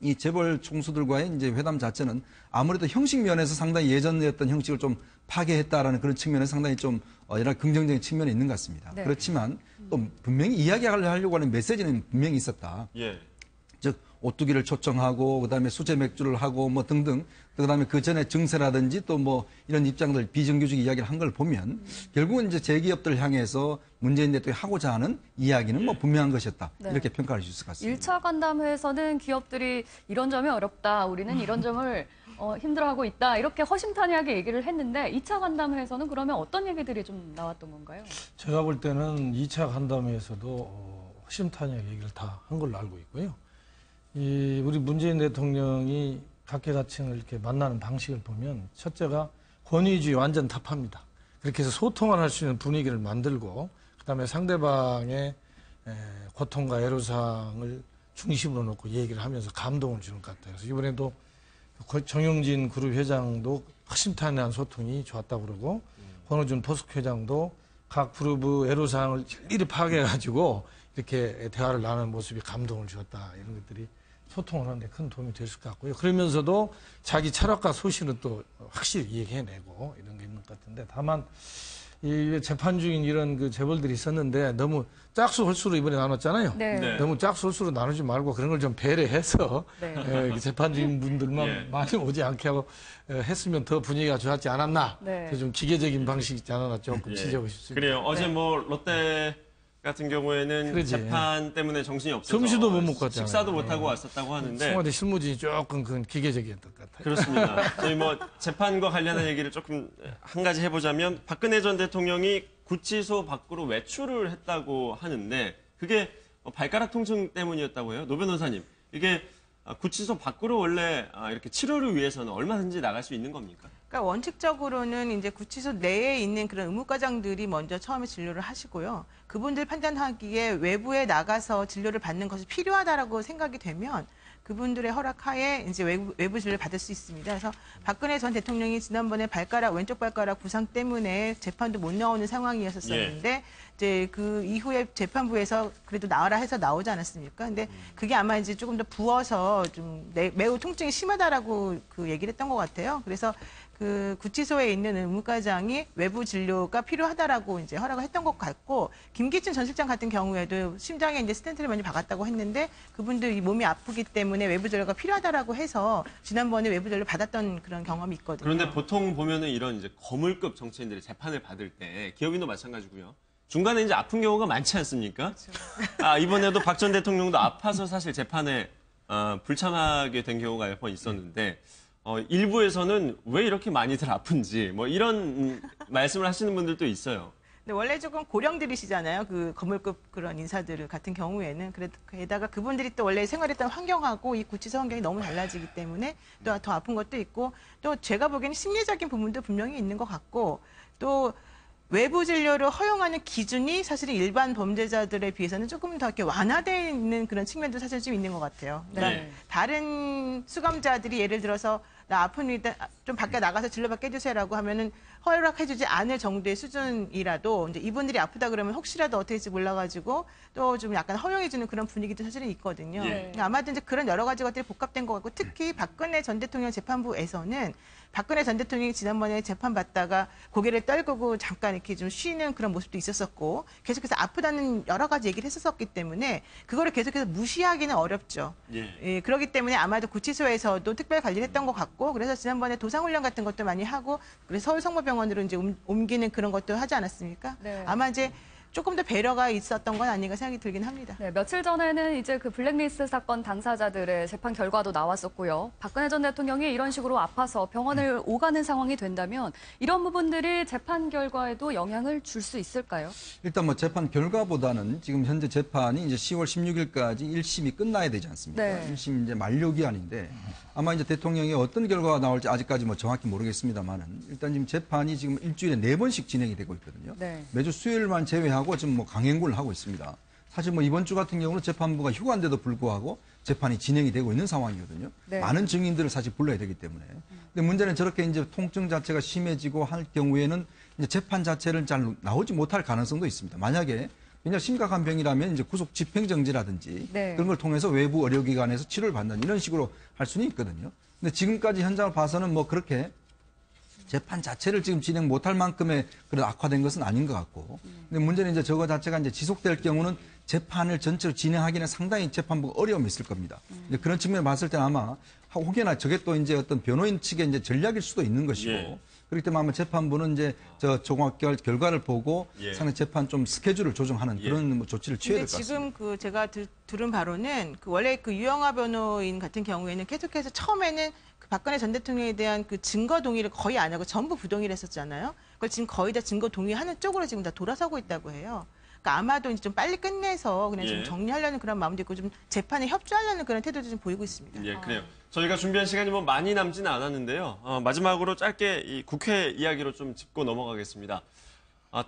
[SPEAKER 9] 이 재벌 총수들과의 이제 회담 자체는 아무래도 형식 면에서 상당히 예전이었던 형식을 좀 파괴했다라는 그런 측면에서 상당히 좀 여러 긍정적인 측면이 있는 것 같습니다.
[SPEAKER 2] 네.
[SPEAKER 9] 그렇지만 또 분명히 이야기하려고 하는 메시지는 분명히 있었다.
[SPEAKER 16] 예.
[SPEAKER 9] 즉 오뚜기를 초청하고 그다음에 수제 맥주를 하고 뭐 등등 그다음에 그 전에 증세라든지 또 뭐 이런 입장들 비정규직 이야기를 한 걸 보면 결국은 이제 제기업들 향해서 문재인 대통령이 하고자 하는 이야기는 뭐 분명한 것이었다.
[SPEAKER 2] 네.
[SPEAKER 9] 이렇게 평가할 수 있을 것 같습니다.
[SPEAKER 2] 1차 간담회에서는 기업들이 이런 점이 어렵다, 우리는 이런 점을 힘들어하고 있다 이렇게 허심탄회하게 얘기를 했는데 2차 간담회에서는 그러면 어떤 얘기들이 좀 나왔던 건가요?
[SPEAKER 10] 제가 볼 때는 2차 간담회에서도 허심탄회하게 얘기를 다 한 걸로 알고 있고요. 우리 문재인 대통령이 각계각층을 이렇게 만나는 방식을 보면 첫째가 권위주의 완전 타파입니다. 그렇게 해서 소통을 할 수 있는 분위기를 만들고 그다음에 상대방의 고통과 애로사항을 중심으로 놓고 얘기를 하면서 감동을 주는 것 같아요. 그래서 이번에도 정용진 그룹 회장도 허심탄회한 소통이 좋았다고 그러고 권오준 포스코 회장도 각 그룹의 애로사항을 일일이 파악해가지고 이렇게 대화를 나누는 모습이 감동을 주었다. 이런 것들이 소통을 하는데 큰 도움이 됐을 것 같고요. 그러면서도 자기 철학과 소신은 또 확실히 얘기해내고 이런 게 있는 것 같은데 다만 이 재판 중인 이런 그 재벌들이 있었는데 너무 짝수 홀수로 이번에 나눴잖아요.
[SPEAKER 2] 네. 네.
[SPEAKER 10] 너무 짝수 홀수로 나누지 말고 그런 걸 좀 배려해서
[SPEAKER 2] 네.
[SPEAKER 10] 재판 중인 분들만
[SPEAKER 16] 예.
[SPEAKER 10] 많이 오지 않게 하고 했으면 더 분위기가 좋았지 않았나.
[SPEAKER 2] 네.
[SPEAKER 10] 좀 기계적인 방식이지 않았나 조금
[SPEAKER 16] 예.
[SPEAKER 10] 지적하고 싶습니다.
[SPEAKER 16] 그래요. 어제
[SPEAKER 2] 네.
[SPEAKER 16] 뭐 롯데 같은 경우에는
[SPEAKER 10] 그러지.
[SPEAKER 16] 재판 때문에 정신이 없어서
[SPEAKER 10] 점심도 못 먹고 왔잖아요.
[SPEAKER 16] 식사도 못 하고 왔었다고 하는데
[SPEAKER 10] 청와대 실무진이 조금 그건 기계적이었던 것 같아요.
[SPEAKER 16] 그렇습니다. 저희 뭐 재판과 관련한 얘기를 조금 한 가지 해보자면 박근혜 전 대통령이 구치소 밖으로 외출을 했다고 하는데 그게 발가락 통증 때문이었다고 해요. 노 변호사님, 이게 구치소 밖으로 원래 이렇게 치료를 위해서는 얼마든지 나갈 수 있는 겁니까?
[SPEAKER 11] 그러니까 원칙적으로는 이제 구치소 내에 있는 그런 의무과장들이 먼저 처음에 진료를 하시고요. 그분들 판단하기에 외부에 나가서 진료를 받는 것이 필요하다라고 생각이 되면 그분들의 허락하에 이제 외부 진료를 받을 수 있습니다. 그래서 박근혜 전 대통령이 지난번에 왼쪽 발가락 부상 때문에 재판도 못 나오는 상황이었었는데 이제 그 이후에 재판부에서 그래도 나와라 해서 나오지 않았습니까? 근데 그게 아마 이제 조금 더 부어서 좀 매우 통증이 심하다라고 그 얘기를 했던 것 같아요. 그래서 그 구치소에 있는 의무과장이 외부 진료가 필요하다라고 이제 허락을 했던 것 같고, 김기춘 전 실장 같은 경우에도 심장에 이제 스텐트를 많이 박았다고 했는데 그분들이 몸이 아프기 때문에 외부 진료가 필요하다라고 해서 지난번에 외부 진료를 받았던 그런 경험이 있거든요.
[SPEAKER 16] 그런데 보통 보면은 이런 이제 거물급 정치인들이 재판을 받을 때 기업인도 마찬가지고요. 중간에 이제 아픈 경우가 많지 않습니까? 그렇죠. 이번에도 박 전 대통령도 아파서 사실 재판에 불참하게 된 경우가 몇 번 있었는데 일부에서는 왜 이렇게 많이들 아픈지 뭐 이런 말씀을 하시는 분들도 있어요.
[SPEAKER 11] 근데 원래 조금 고령들이시잖아요. 그 거물급 그런 인사들 같은 경우에는. 게다가 그분들이 또 원래 생활했던 환경하고 이 구치소 환경이 너무 달라지기 때문에 또 더 아픈 것도 있고, 또 제가 보기에는 심리적인 부분도 분명히 있는 것 같고, 또 외부 진료를 허용하는 기준이 사실은 일반 범죄자들에 비해서는 조금 더 이렇게 완화되어 있는 그런 측면도 사실 좀 있는 것 같아요. 그러니까 다른 수감자들이 예를 들어서 나 아픕니다, 좀 밖에 나가서 진료받게 해주세요라고 하면은 허락해주지 않을 정도의 수준이라도 이제 이분들이 아프다 그러면 혹시라도 어떻게 될지 몰라가지고 또 좀 약간 허용해주는 그런 분위기도 사실은 있거든요. 그러니까 아마도 이제 그런 여러 가지 것들이 복합된 것 같고, 특히 박근혜 전 대통령 재판부에서는 박근혜 전 대통령이 지난번에 재판받다가 고개를 떨구고 잠깐 이렇게 좀 쉬는 그런 모습도 있었었고, 계속해서 아프다는 여러 가지 얘기를 했었기 때문에 그거를 계속해서 무시하기는 어렵죠. 예, 그렇기 때문에 아마도 구치소에서도 특별 관리를 했던 것 같고, 그래서 지난번에 도상훈련 같은 것도 많이 하고, 그래서 서울성모병원으로 이제 옮기는 그런 것도 하지 않았습니까?
[SPEAKER 2] 네.
[SPEAKER 11] 아마 이제 조금 더 배려가 있었던 건 아닌가 생각이 들긴 합니다.
[SPEAKER 2] 네, 며칠 전에는 이제 그 블랙리스트 사건 당사자들의 재판 결과도 나왔었고요. 박근혜 전 대통령이 이런 식으로 아파서 병원을 오가는 상황이 된다면 이런 부분들이 재판 결과에도 영향을 줄 수 있을까요?
[SPEAKER 9] 일단 뭐 재판 결과보다는 지금 현재 재판이 이제 10월 16일까지 1심이 끝나야 되지 않습니까?
[SPEAKER 2] 네.
[SPEAKER 9] 1심 이제 만료 기한인데 아마 이제 대통령이 어떤 결과가 나올지 아직까지 뭐 정확히 모르겠습니다만은 일단 지금 재판이 지금 일주일에 4번씩 진행이 되고 있거든요.
[SPEAKER 2] 네.
[SPEAKER 9] 매주 수요일만 제외하고 지금 뭐 강행군을 하고 있습니다. 사실 뭐 이번 주 같은 경우는 재판부가 휴가인데도 불구하고 재판이 진행이 되고 있는 상황이거든요.
[SPEAKER 2] 네.
[SPEAKER 9] 많은 증인들을 사실 불러야 되기 때문에. 근데 문제는 저렇게 이제 통증 자체가 심해지고 할 경우에는 이제 재판 자체를 잘 나오지 못할 가능성도 있습니다. 만약에 굉장히 심각한 병이라면 이제 구속 집행정지라든지
[SPEAKER 2] 네.
[SPEAKER 9] 그런 걸 통해서 외부 의료기관에서 치료를 받는 이런 식으로 할 수는 있거든요. 근데 지금까지 현장을 봐서는 뭐 그렇게 재판 자체를 지금 진행 못할 만큼의 그런 악화된 것은 아닌 것 같고. 근데 문제는 이제 저거 자체가 이제 지속될 경우는 재판을 전체로 진행하기는 상당히 재판부가 어려움이 있을 겁니다. 근데 그런 측면을 봤을 때는 아마 혹여나 저게 또 이제 어떤 변호인 측의 이제 전략일 수도 있는 것이고. 그렇기 때문에 아마 재판부는 이제 저 종합 결과를 보고 상당히 재판 좀 스케줄을 조정하는 그런 뭐 조치를 취해야 될 것 같습니다.
[SPEAKER 11] 지금 그 제가 들은 바로는 그 원래 그 유영하 변호인 같은 경우에는 계속해서 처음에는 그 박근혜 전 대통령에 대한 그 증거 동의를 거의 안 하고 전부 부동의를 했었잖아요. 그걸 지금 거의 다 증거 동의하는 쪽으로 지금 다 돌아서고 있다고 해요. 그러니까 아마도 이제 좀 빨리 끝내서 그냥 좀 정리하려는 그런 마음도 있고 좀 재판에 협조하려는 그런 태도도 좀 보이고 있습니다.
[SPEAKER 16] 예, 그래요. 저희가 준비한 시간이 뭐 많이 남지는 않았는데요. 마지막으로 짧게 이 국회 이야기로 좀 짚고 넘어가겠습니다.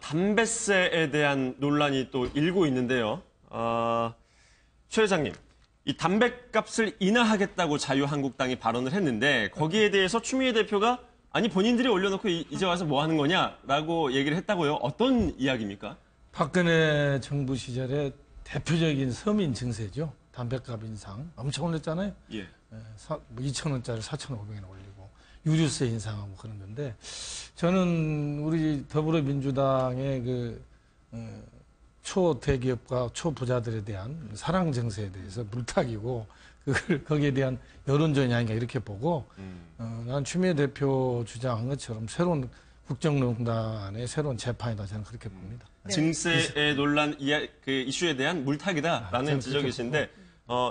[SPEAKER 16] 담배세에 대한 논란이 또 일고 있는데요. 최 회장님, 이 담배값을 인하하겠다고 자유한국당이 발언을 했는데 거기에 대해서 추미애 대표가 아니 본인들이 올려놓고 이제 와서 뭐 하는 거냐라고 얘기를 했다고요. 어떤 이야기입니까?
[SPEAKER 10] 박근혜 정부 시절에 대표적인 서민 증세죠. 담배값 인상 엄청 올렸잖아요. 2,000원짜리 4,500원 올리고 유류세 인상하고 그런 건데 저는 우리 더불어민주당의 그 초대기업과 초부자들에 대한 사랑 정세에 대해서 물타기고 그걸 거기에 대한 여론전이 아닌가 이렇게 보고 난 추미애 대표 주장한 것처럼 새로운 국정농단의 새로운 재판이다 저는 그렇게 봅니다.
[SPEAKER 16] 증세의 논란 이슈에 대한 물타기다라는 지적이신데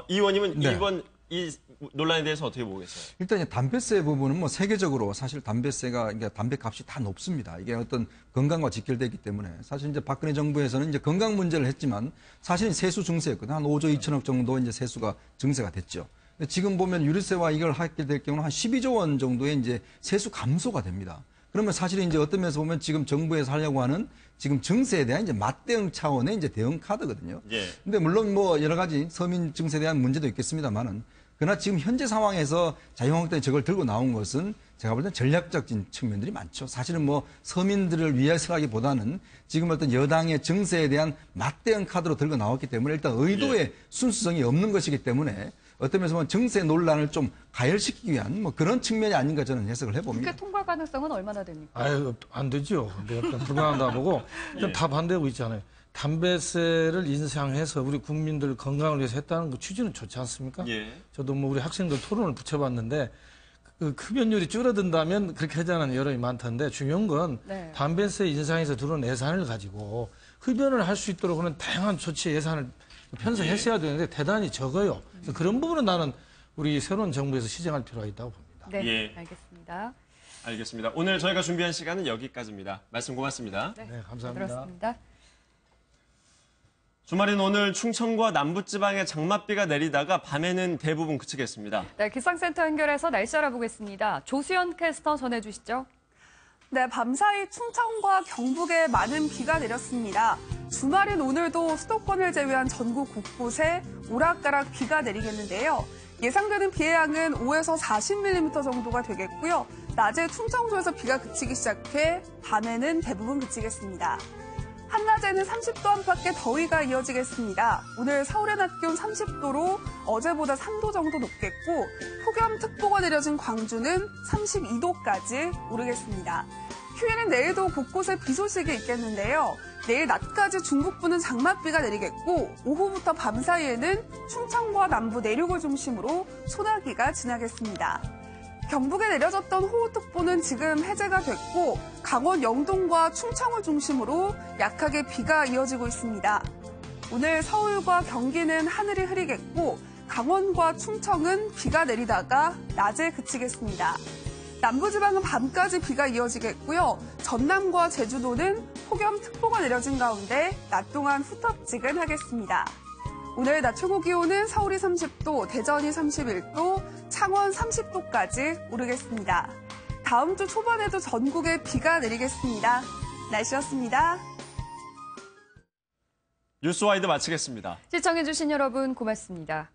[SPEAKER 16] 이 의원님은 이번 이 논란에 대해서 어떻게 보고 계세요?
[SPEAKER 9] 일단 담배세 부분은 뭐 세계적으로 사실 담배세가 담배 값이 다 높습니다. 이게 어떤 건강과 직결되기 때문에 사실 이제 박근혜 정부에서는 이제 건강 문제를 했지만 사실은 세수 증세였거든요. 한 5조 2천억 정도 이제 세수가 증세가 됐죠. 지금 보면 유류세와 이걸 하게 될 경우는 한 12조 원 정도의 이제 세수 감소가 됩니다. 그러면 사실은 이제 어떤 면에서 보면 지금 정부에서 하려고 하는 지금 증세에 대한 이제 맞대응 차원의 이제 대응 카드거든요. 근데 물론 뭐 여러 가지 서민 증세에 대한 문제도 있겠습니다만은 그러나 지금 현재 상황에서 자유한국당이 저걸 들고 나온 것은 제가 볼 땐 전략적인 측면들이 많죠. 사실은 뭐 서민들을 위해서라기보다는 지금 어떤 여당의 증세에 대한 맞대응 카드로 들고 나왔기 때문에 일단 의도의 순수성이 없는 것이기 때문에 어떤 면에서 보면 증세 논란을 좀 가열시키기 위한 뭐 그런 측면이 아닌가 저는 해석을 해봅니다.
[SPEAKER 2] 국회 통과 가능성은 얼마나 됩니까?
[SPEAKER 10] 아유, 안 되죠. 내가 불가능하다 보고 다 반대하고 있잖아요. 담배세를 인상해서 우리 국민들 건강을 위해서 했다는 그 취지는 좋지 않습니까? 저도 뭐 우리 학생들 토론을 붙여봤는데 그 흡연율이 줄어든다면 그렇게 하자는 여론이 많던데 중요한 건 담배세 인상에서 들어온 예산을 가지고 흡연을 할 수 있도록 하는 다양한 조치 예산을 편성했어야 되는데 대단히 적어요. 그래서 그런 부분은 나는 우리 새로운 정부에서 시정할 필요가 있다고 봅니다.
[SPEAKER 2] 네, 알겠습니다.
[SPEAKER 16] 알겠습니다. 오늘 저희가 준비한 시간은 여기까지입니다. 말씀 고맙습니다.
[SPEAKER 10] 네, 감사합니다.
[SPEAKER 2] 들었습니다.
[SPEAKER 16] 주말인 오늘 충청과 남부지방에 장맛비가 내리다가 밤에는 대부분 그치겠습니다.
[SPEAKER 2] 네, 기상센터 연결해서 날씨 알아보겠습니다. 조수연 캐스터 전해주시죠.
[SPEAKER 15] 네, 밤사이 충청과 경북에 많은 비가 내렸습니다. 주말인 오늘도 수도권을 제외한 전국 곳곳에 오락가락 비가 내리겠는데요. 예상되는 비의 양은 5에서 40mm 정도가 되겠고요. 낮에 충청도에서 비가 그치기 시작해 밤에는 대부분 그치겠습니다. 한낮에는 30도 안팎의 더위가 이어지겠습니다. 오늘 서울의 낮 기온 30도로 어제보다 3도 정도 높겠고 폭염특보가 내려진 광주는 32도까지 오르겠습니다. 휴일인 내일도 곳곳에 비 소식이 있겠는데요. 내일 낮까지 중북부는 장맛비가 내리겠고 오후부터 밤 사이에는 충청과 남부 내륙을 중심으로 소나기가 지나겠습니다. 경북에 내려졌던 호우특보는 지금 해제가 됐고 강원 영동과 충청을 중심으로 약하게 비가 이어지고 있습니다. 오늘 서울과 경기는 하늘이 흐리겠고 강원과 충청은 비가 내리다가 낮에 그치겠습니다. 남부지방은 밤까지 비가 이어지겠고요. 전남과 제주도는 폭염특보가 내려진 가운데 낮 동안 후텁지근하겠습니다. 오늘 낮 최고 기온은 서울이 30도, 대전이 31도, 창원 30도까지 오르겠습니다. 다음 주 초반에도 전국에 비가 내리겠습니다. 날씨였습니다.
[SPEAKER 16] 뉴스와이드 마치겠습니다.
[SPEAKER 2] 시청해주신 여러분 고맙습니다.